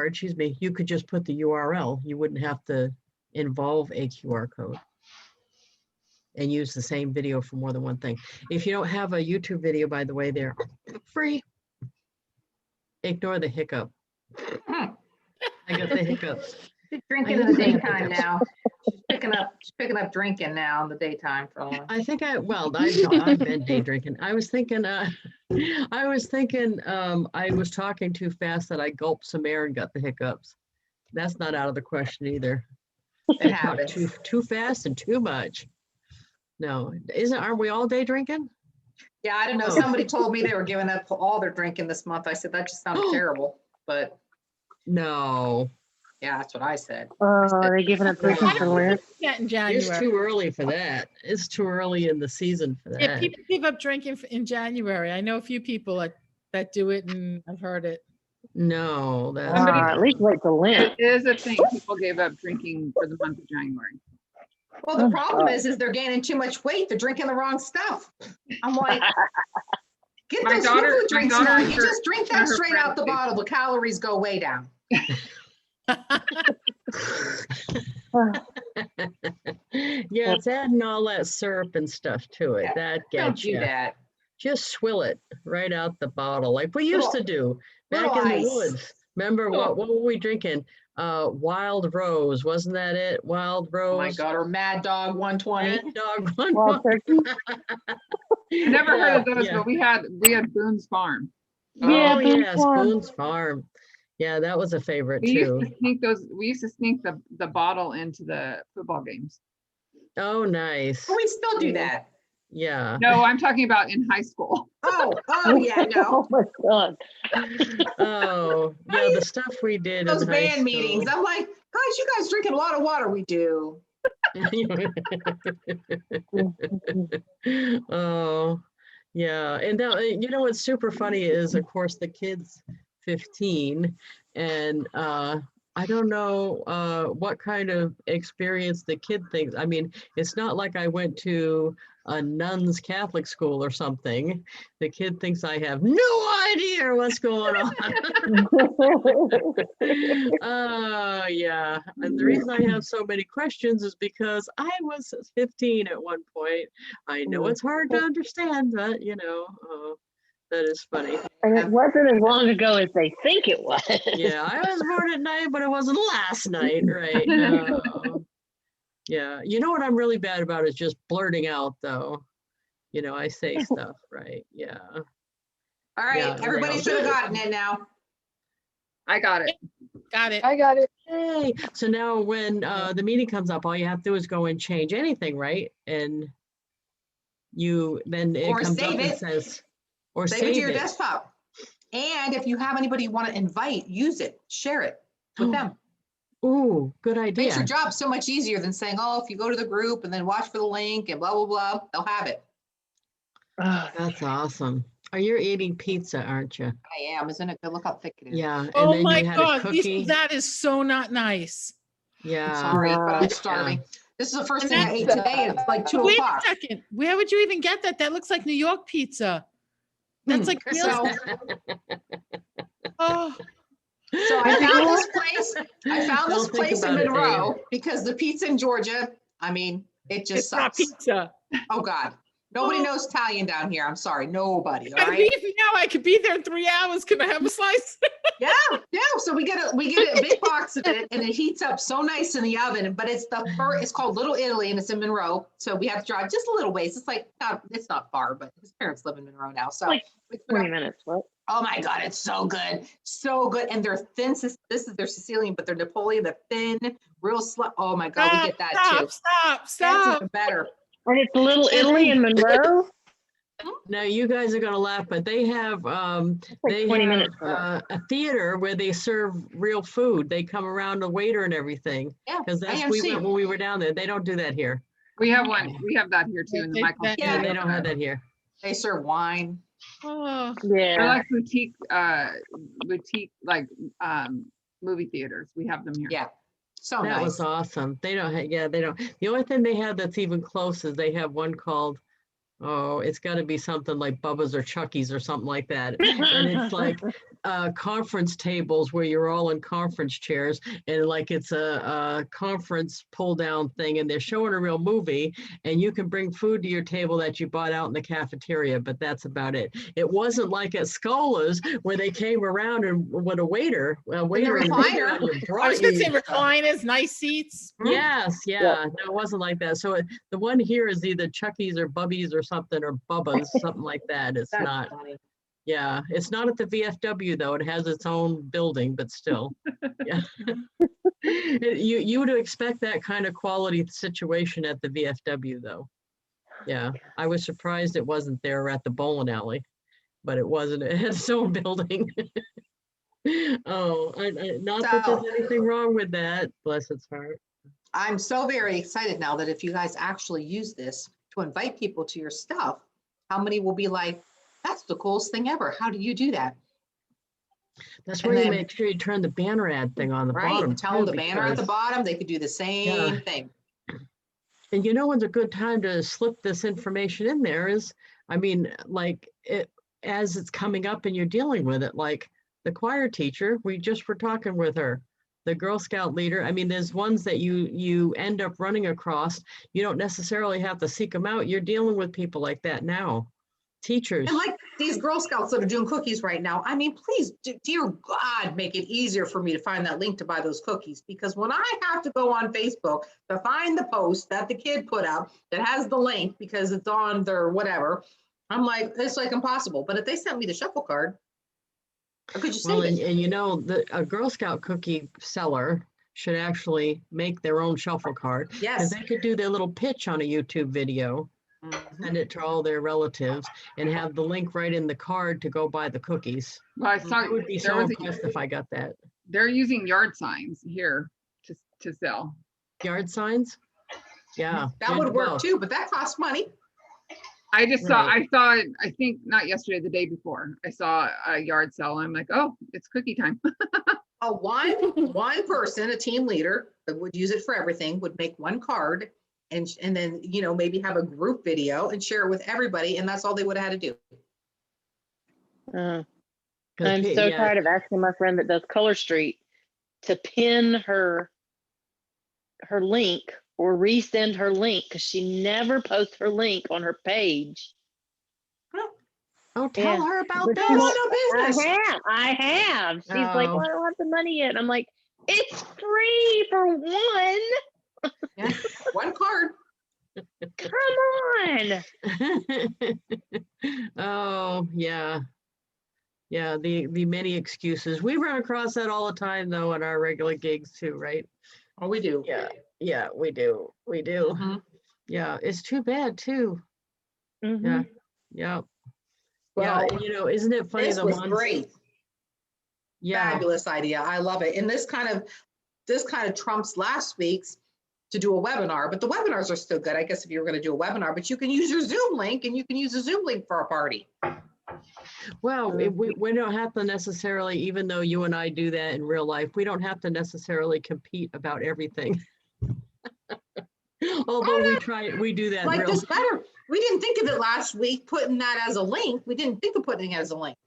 excuse me, you could just put the URL. You wouldn't have to involve a QR code and use the same video for more than one thing. If you don't have a YouTube video, by the way, they're free. Ignore the hiccup. I got the hiccups. She's drinking in the daytime now. She's picking up drinking now in the daytime for a while. I think I've been day drinking. I was talking too fast that I gulped some air and got the hiccups. That's not out of the question either. It I talked happens. too fast and too much. No, aren't we all day drinking? Yeah, I don't know. Oh. Somebody told me they were giving up all their drinking this month. I said, that just sounds terrible. But No, yeah, that's what I said. they're giving up drinking for Lent. That in it's January. too early for that. It's too early in the season for Yeah, that. people give up drinking in January. I know a few people that do it and I've heard it. No, that's Somebody- At least wait till Lent. It is a thing. People gave up drinking for the month of January. Well, the problem is they're gaining too much weight. They're drinking the wrong stuff. I'm like, get My those daughter- Yoo-hoo drinks my daughter now. and You her- just drink and that her straight out the friends do. bottle. The calories go way down. yeah, it's adding all that syrup and stuff to it. Yeah, That Don't gets do you. that. Just swill it right out the bottle like we used to do back little in the ice. woods. Remember what were we drinking? Wild Rose, wasn't that it? Wild Rose. Oh my God, or Mad Dog 120. Mad Dog one. Wild turkey. I never heard of those, Yeah. but we had Boone's Farm. Yeah, Oh Boone's yes, Farm. Boone's Farm. Yeah, that was a favorite We used too. to sneak those. We used to sneak the bottle into the football games. Oh, nice. We still do that. Yeah. No, I'm talking about in high school. Oh yeah, no. Oh my God. Oh, yeah, the stuff we did Those in high band meetings. school. I'm like, guys, you guys drinking a lot of water. We do. Oh, yeah. And now, you know, what's super funny is, of course, the kid's 15, and I don't know what kind of experience the kid thinks. I mean, it's not like I went to a nun's Catholic school or something. The kid thinks I have no idea what's going on. Yeah. And the reason I have so many questions is because I was 15 at one point. I know it's hard to understand, but you know, that is funny. And it wasn't as long ago as they think it was. Yeah, I was born at night, but it wasn't last night, right? Yeah, you know what I'm really bad about is just blurting out, though. You know, I say stuff, right? Yeah. All right, Yeah, everybody yeah. should have gotten it now. I got it. Got it. I got it. Hey, so now when the meeting comes up, all you have to do is go and change anything, right? And then it Or comes up save and it. says, or Save it to your desktop. And if you have anybody you want to invite, use it, share it with them. Ooh, good Makes your idea. job so much easier than saying, oh, if you go to the group and then watch for the link and blah, blah, blah, they'll have it. That's awesome. Oh, you're eating pizza, aren't you? I am, isn't it good? Look how thick it is. Yeah. And Oh then my you had God, a Lisa, cookie. that is so not nice. Yeah. Sorry, but I'm starving. This is the first And thing I ate today. It's like 2 Wait o'clock. a second. Where would you even get that? That looks like New York pizza. That's like real. So, Oh, so I found this place. I found this Don't think place in about it, Monroe because the pizza in Georgia, I mean, it just it's not sucks. pizza. Oh God. Nobody knows Italian down here. I'm sorry. Nobody. All I right. leave now. I could be there in 3 hours. Can I have a slice? Yeah. So we get a big box of it and it heats up so nice in the oven, but it's it's called Little Italy and it's in Monroe. So we have to drive just a little ways. It's like, it's not far, but his parents live in Monroe now. So Like 20 minutes, what? oh my God, it's so good. So good. And they're thin. This is their Sicilian, but they're Napoleon, the thin, real oh my God, we get that too. That's Stop. even better. And it's Little Italy in Monroe? Now you guys are gonna laugh, but they have like they 20 have minutes from us. a theater where they serve real food. They come around the waiter and everything. Yeah. Because that's we went AMC. when we were down there. They don't do that here. We have one. We have that here too in the Michael. Yeah, Yeah, they don't have that here. They serve wine. Oh, They're Yeah. like boutique like movie theaters. We have them here. Yeah. So That nice. was awesome. They don't they don't. The only thing they have that's even close is they have one called, oh, it's got to be something like Bubba's or Chucky's or something like that. And it's like conference tables where you're all in conference chairs and like it's a conference pull down thing and they're showing a real movie and you can bring food to your table that you bought out in the cafeteria, but that's about it. It wasn't like at Scola's where they came around and with a waiter and recliner. I was gonna say recliners, nice seats. Yes, yeah. No, it wasn't like that. So the one here is either Chucky's or Bubby's or something, or Bubba's, something like that. It's That's not, funny. yeah, it's not at the VFW though. It has its own building, but still. Yeah. You would expect that kind of quality situation at the VFW though. Yeah, I was surprised it wasn't there at the bowling alley, but it wasn't. It had its own building. Oh, not that there's anything wrong with that. Bless its heart. I'm so very excited now that if you guys actually use this to invite people to your stuff, how many will be like, that's the coolest thing ever. How do you do that? That's And where you then- make sure you turn the banner ad thing on the Right? bottom. Tell them too, the banner at the because- bottom, they could do the same thing. And you know when's a good time to slip this information in there is, I mean, like it as it's coming up and you're dealing with it, like the choir teacher, we just were talking with her, the Girl Scout leader. I mean, there's ones that you end up running across. You don't necessarily have to seek them out. You're dealing with people like that now. Teachers. And like these Girl Scouts that are doing cookies right now, I mean, please, dear God, make it easier for me to find that link to buy those cookies. Because when I have to go on Facebook to find the post that the kid put up that has the link because it's on their whatever, I'm like, it's like impossible. But if they sent me the shuffle card, how could you save Well, it? and you know, a Girl Scout cookie seller should actually make their own shuffle card. Because Yes. they could do their little pitch on a YouTube video, Mhm. send it to all their relatives, and have the link right in the card to go buy the cookies. Well, I saw I would be there so was impressed if I got that. they're using yard signs here to sell. Yard signs? Yeah. That yeah, would work well, too, but that costs money. I just saw, Right. I think not yesterday, the day before, I saw a yard sale. I'm like, oh, it's cookie time. One person, a team leader that would use it for everything, would make one card and then, maybe have a group video and share it with everybody. And that's all they would have had to do. I'm 'cause so yeah, tired of asking my friend that does Color Street to pin her link or resend her link because she never posts her link on her page. oh, tell Yeah. her about But this. she won't- No business. I have. She's like, Oh. well, I don't have the money yet. I'm like, it's free for one. Yeah, one card. Come on. Oh, yeah. Yeah, the many excuses. We run across that all the time though in our regular gigs too, right? Oh, we do. Yeah, we do. We do. Mhm. Yeah, it's too bad too. Mhm. Yeah. Yeah. Well, yeah, isn't it funny this the was ones? great. Yeah. Fabulous idea. I love it. And this kind of trumps last week's to do a webinar, but the webinars are still good. I guess if you were going to do a webinar, but you can use your Zoom link and you can use a Zoom link for a party. Well, we don't have to necessarily, even though you and I do that in real life, we don't have to necessarily compete about everything. Although we do that in Like real this better. We didn't think of it last week, putting that as a link. We didn't think of putting it as a link.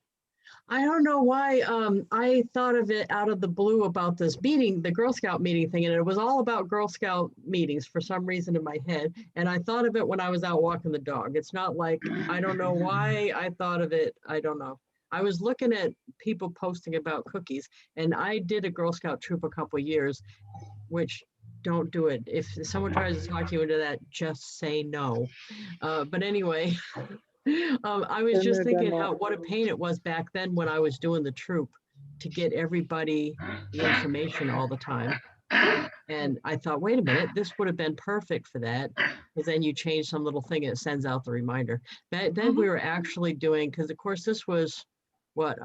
I don't know why I thought of it out of the blue about this meeting, the Girl Scout meeting thing, and it was all about Girl Scout meetings for some reason in my head. And I thought of it when I was out walking the dog. It's not like, I don't know why I thought of it. I don't know. I was looking at people posting about cookies, and I did a Girl Scout troop a couple years, which don't do it. If someone tries to talk you into that, just say no. But anyway, I was just thinking what a pain it was back then when I was doing the troop to get everybody the information all the time. And I thought, wait a minute, this would have been perfect for that. Because then you change some little thing and it sends out the reminder. Then we were actually doing, because of course this was what,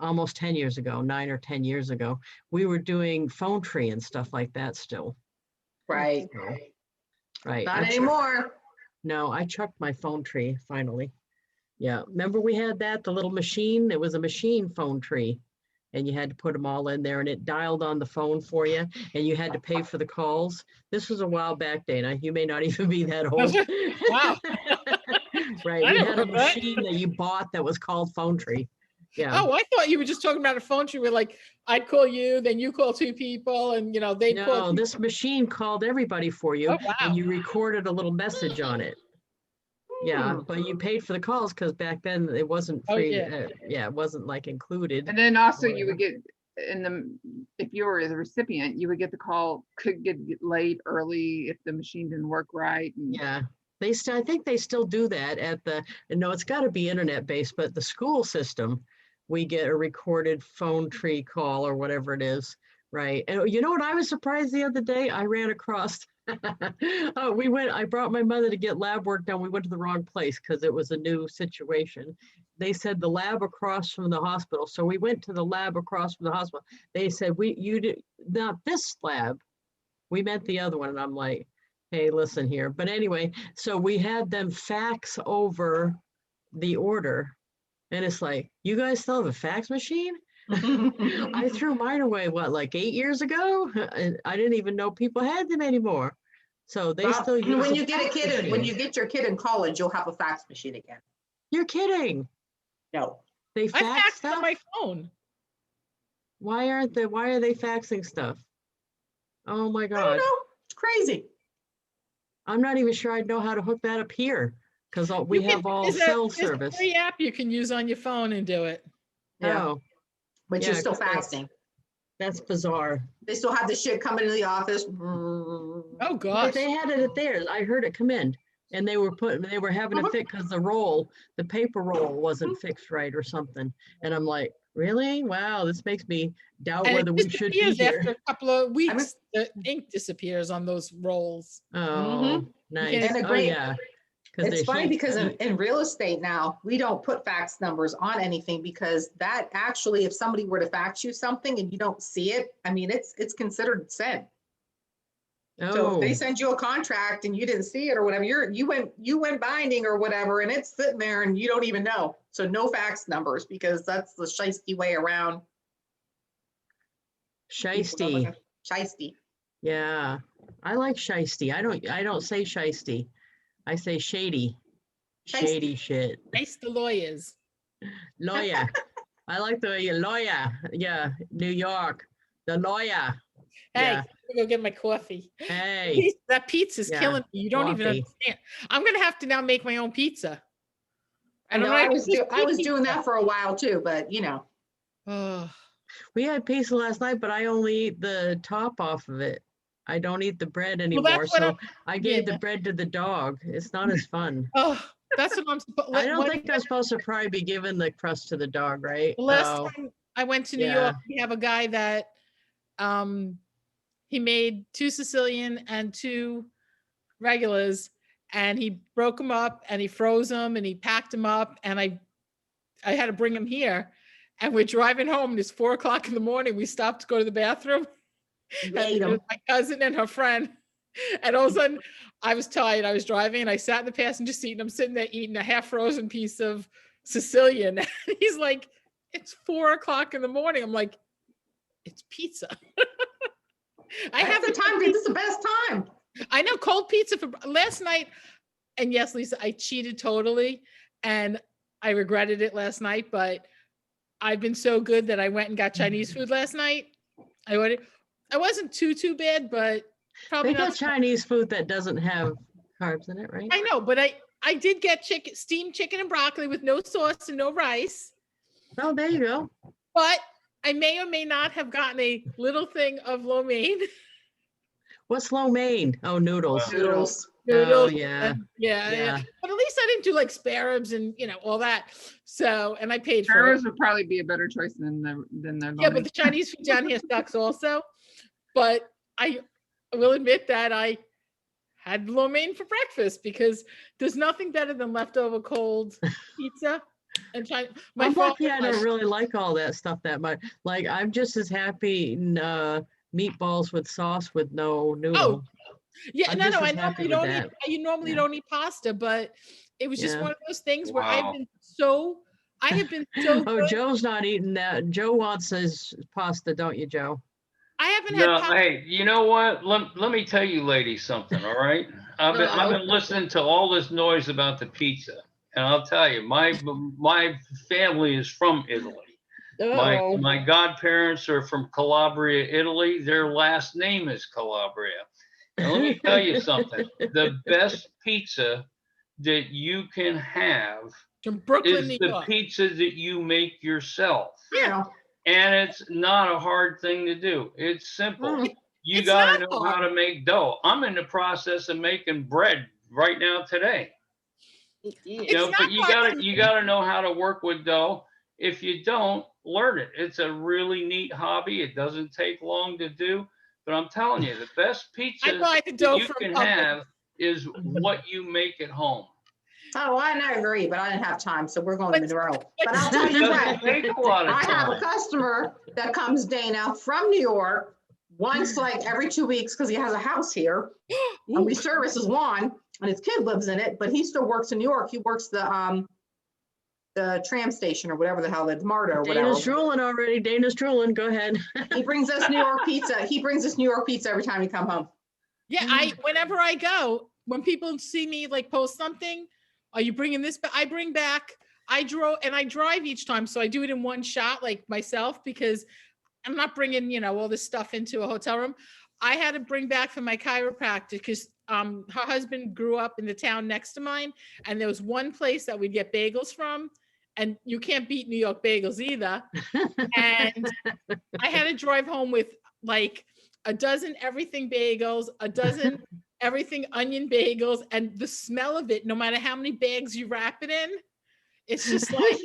almost 10 years ago, 9 or 10 years ago, we were doing phone tree and stuff like that still. Right. Right. Not anymore. No, I chucked my phone tree finally. Yeah. Remember we had that, the little machine? It was a machine phone tree. And you had to put them all in there and it dialed on the phone for you and you had to pay for the calls. This was a while back, Dana. You may not even be that old. Wow. Right. I We don't had a remember that. machine that you bought that was called phone tree. Yeah. Oh, I thought you were just talking about a phone tree where like I'd call you, then you call two people and they'd No, call. this machine called everybody for you Oh, wow. and you recorded a little message on it. Yeah, but you paid for the calls because back then it wasn't Oh, free. yeah. It wasn't like included. And then also you would get if you were the recipient, you would get the call, could get late early if the machine didn't work right. And Yeah, I think they still do that at no, it's got to be internet based, but the school system, we get a recorded phone tree call or whatever it is, right? And you know what? I was surprised the other day. I ran across. I brought my mother to get lab work done. We went to the wrong place because it was a new situation. They said the lab across from the hospital. So we went to the lab across from the hospital. They said, not this lab. We meant the other one. And I'm like, hey, listen here. But anyway, so we had them fax over the order. And it's like, you guys still have a fax machine? I threw mine away, like 8 years ago? And I didn't even know people had them anymore. So they still use when a you get a fax kid, when machine. you get your kid in college, you'll have a fax machine again. You're kidding. No. They I fax faxed stuff? on my phone. Why are they faxing stuff? Oh my I don't God. know. It's crazy. I'm not even sure I'd know how to hook that up here because we have all cell service. There's a free app you can use on your phone and do it. Yeah. Oh, But you're Yeah, still 'cause that's- faxing. that's bizarre. They still have the shit coming into the office. Oh But gosh. they had it at theirs. I heard it come in and they were having it fixed because the paper roll wasn't fixed right or something. And I'm like, really? Wow, this makes me doubt And whether it we should be disappears here. after a couple of weeks. The ink disappears on those rolls. Oh, nice. And a Oh, great- yeah. 'Cause It's they're funny heat- because heat. in real estate now, we don't put fax numbers on anything because that actually, if somebody were to fax you something and you don't see it, I mean, it's considered sent. So if they Oh, send you a contract and you didn't see it or whatever, you went binding or whatever, and it's sitting there and you don't even know. So no fax numbers, because that's the shiesty way around. shiesty. Shiesty. Yeah, I like shiesty. I don't say shiesty. I say shady. Shady shit. Nice the lawyers. Lawyer. I like the way you lawyer. Yeah, New York. The lawyer. Hey, Yeah. I'm gonna go get my coffee. Hey. That pizza's Yeah, killing me. You don't even coffee. understand. I'm gonna have to now make my own pizza. I know, I was doing that for a while too, but you know. Oh, We had pizza last night, but I only eat the top off of it. I don't eat the bread anymore. that's what So I'm- I gave yeah. the bread to the dog. It's not as fun. oh, that's what I'm supposed. I don't think I'm supposed to probably be giving the crust to the dog, right? The last Oh, time I went to New yeah. York, we have a guy that he made 2 Sicilian and 2 regulars, and he broke them up and he froze them and he packed them up, and I had to bring them here. And we're driving home, and it's 4 o'clock in the morning. We stopped to go to the bathroom. You And ate it was 'em. my cousin and her friend. And all of a sudden, I was tired. I was driving and I sat in the passenger seat and I'm sitting there eating a half frozen piece of Sicilian. He's like, it's 4 o'clock in the morning. I'm like, it's pizza. I That's the time, this is the best time. I know, cold pizza for last night. And yes, Lisa, I cheated totally. And I regretted it last night, but I've been so good that I went and got Chinese food last night. I wasn't too bad, but probably They not. got Chinese food that doesn't have carbs in it, right? I know, but I did get steamed chicken and broccoli with no sauce and no rice. Oh, there you go. But I may or may not have gotten a little thing of lo mein. What's lo mein? Oh, noodles. Noodles. Oh, yeah. Yeah. Yeah. But at least I didn't do like spare ribs and all that. So, and I paid for Sparrows it. would probably be a better choice than the Yeah, but the Chinese food down here sucks also. But I will admit that I had lo mein for breakfast because there's nothing better than leftover cold pizza. And I'm lucky I father- don't really like all that stuff that much. Like, I'm just as happy eating meatballs with sauce with no noodle. Yeah, I'm no, just I as normally happy with don't that. eat. You normally Yeah. don't eat pasta, but it was just Yeah. one of those things where Wow. I have been so Oh, good. Joe's not eating that. Joe wants his pasta, don't you, Joe? I haven't had No, pasta. hey, you know what? Let me tell you ladies something, all right? I've been listening to all this noise about the pizza. And I'll tell you, my family is from Italy. My godparents are from Calabria, Italy. Their last name is Calabria. And let me tell you something. The best pizza that you can have From Brooklyn, is New the York. pizza that you make yourself. Yeah. And it's not a hard thing to do. It's simple. You It's gotta not know how hard. to make dough. I'm in the process of making bread right now today. It's But not you hard. gotta know how to work with dough. If you don't, learn it. It's a really neat hobby. It doesn't take long to do. But I'm telling you, the best pizza I buy the dough you from can Publix. have is what you make at home. Oh, I agree, but I didn't have time, so we're going to Monroe. But I'll tell It you doesn't what, take a lot of I have a time. customer that comes, Dana, from New York, once like every 2 weeks, because he has a house here. And we service his Juan, and his kid lives in it, but he still works in New York. He works the tram station or whatever the hell, the MARTA or whatever. Dana's drooling already. Dana's drooling. Go ahead. He brings us New York pizza. He brings us New York pizza every time we come home. Yeah, whenever I go, when people see me like post something, are you bringing this back? I bring back, I drive each time. So I do it in one shot, like myself, because I'm not bringing, all this stuff into a hotel room. I had to bring back from my chiropractor because her husband grew up in the town next to mine. And there was one place that we'd get bagels from. And you can't beat New York bagels either. And I had to drive home with like a dozen everything bagels, a dozen everything onion bagels, and the smell of it, no matter how many bags you wrap it in, it's just like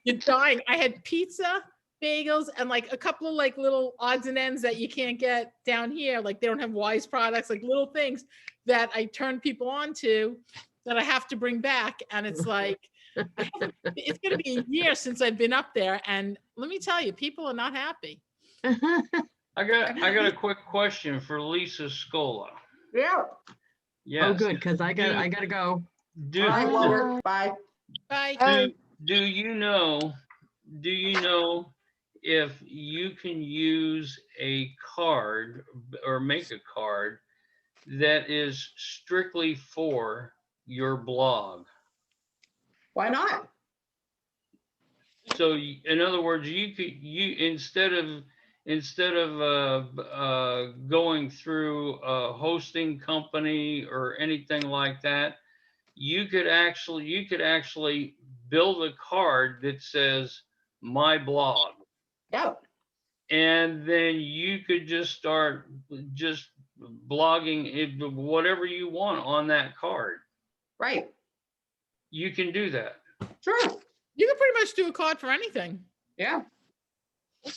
you're dying. I had pizza, bagels, and like a couple of like little odds and ends that you can't get down here. Like they don't have Wise products, like little things that I turn people on to that I have to bring back. And it's like, it's going to be a year since I've been up there. And let me tell you, people are not happy. I got a quick question for Lisa Scola. Yeah. Yes. Oh, good, because I gotta go. Do, All right, Wilbur, bye. Bye. do you know if you can use a card or make a card that is strictly for your blog? Why not? So in other words, instead of going through a hosting company or anything like that, you could actually build a card that says my blog. Yep. And then you could just start just blogging it, whatever you want on that card. Right. You can do that. Sure. You can pretty much do a card for anything. Yeah.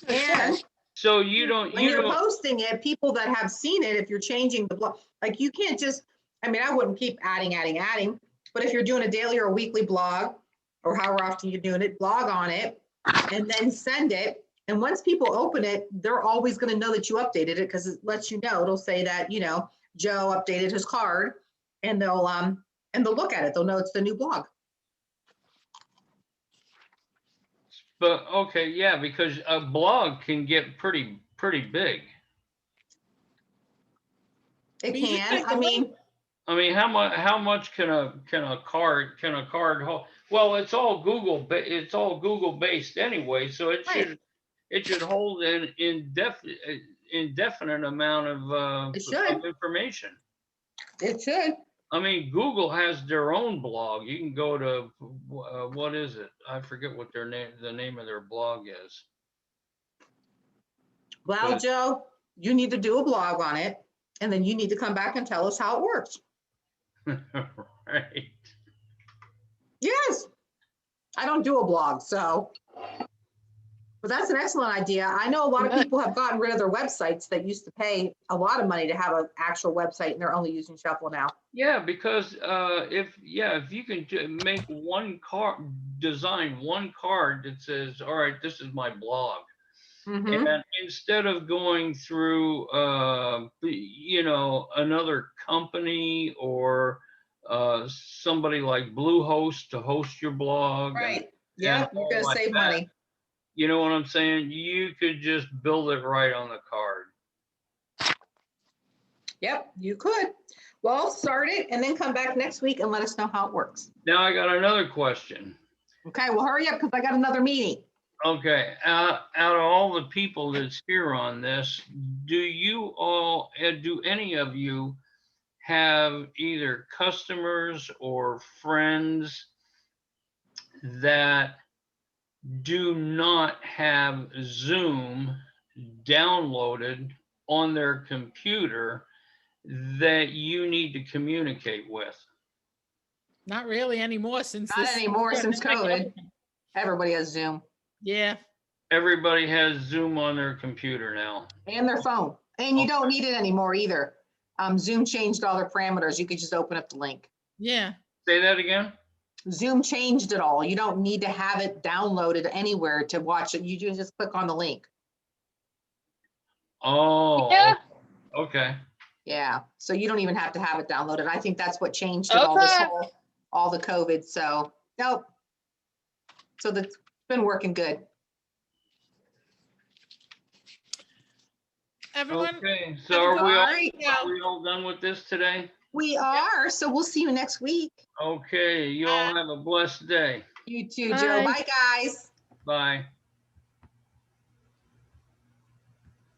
And So you don't, when you're posting it, people that have seen it, if you're changing the blog, like you can't just, I mean, I wouldn't keep adding, but if you're doing a daily or a weekly blog, or however often you're doing it, blog on it, and then send it. And once people open it, they're always going to know that you updated it because it lets you know. It'll say that, you know, Joe updated his card, and they'll look at it. They'll know it's the new blog. But okay, yeah, because a blog can get pretty big. It can. I mean, how much can a card hold? Well, it's all Google based anyway, so it should hold an indefinite amount of information. It should. I mean, Google has their own blog. You can go to what is it? I forget what the name of their blog is. Well, But- Joe, you need to do a blog on it, and then you need to come back and tell us how it works. Right. Yes. I don't do a blog, so. But that's an excellent idea. I know a lot of people have gotten rid of their websites that used to pay a lot of money to have an actual website, and they're only using Shuffle now. Yeah, because if you can make one card, design one card that says, all right, this is my blog. Mhm. And instead of going through, another company or somebody like Bluehost to host your blog. Right. Yeah, and you're all gonna like save that, money. You know what I'm saying? You could just build it right on the card. Yep, you could. Well, start it and then come back next week and let us know how it works. Now I got another question. Okay, well, hurry up because I got another meeting. Okay, out of all the people that's here on this, do any of you have either customers or friends that do not have Zoom downloaded on their computer that you need to communicate with? Not really anymore since Not anymore since COVID. Everybody has Zoom. Yeah. Everybody has Zoom on their computer now. And their phone. And you don't need it anymore either. Zoom changed all their parameters. You could just open up the link. Yeah. Say that again? Zoom changed it all. You don't need to have it downloaded anywhere to watch it. You just click on the link. Oh, Yeah. okay. Yeah. So you don't even have to have it downloaded. I think that's what changed it all this Okay. all the COVID. So, nope. So that's been working good. Everyone. Okay, so are we Alright. all done with this today? We are. So we'll see you next week. Okay, you all have a blessed day. You too, Joe. Bye. Bye, guys. Bye.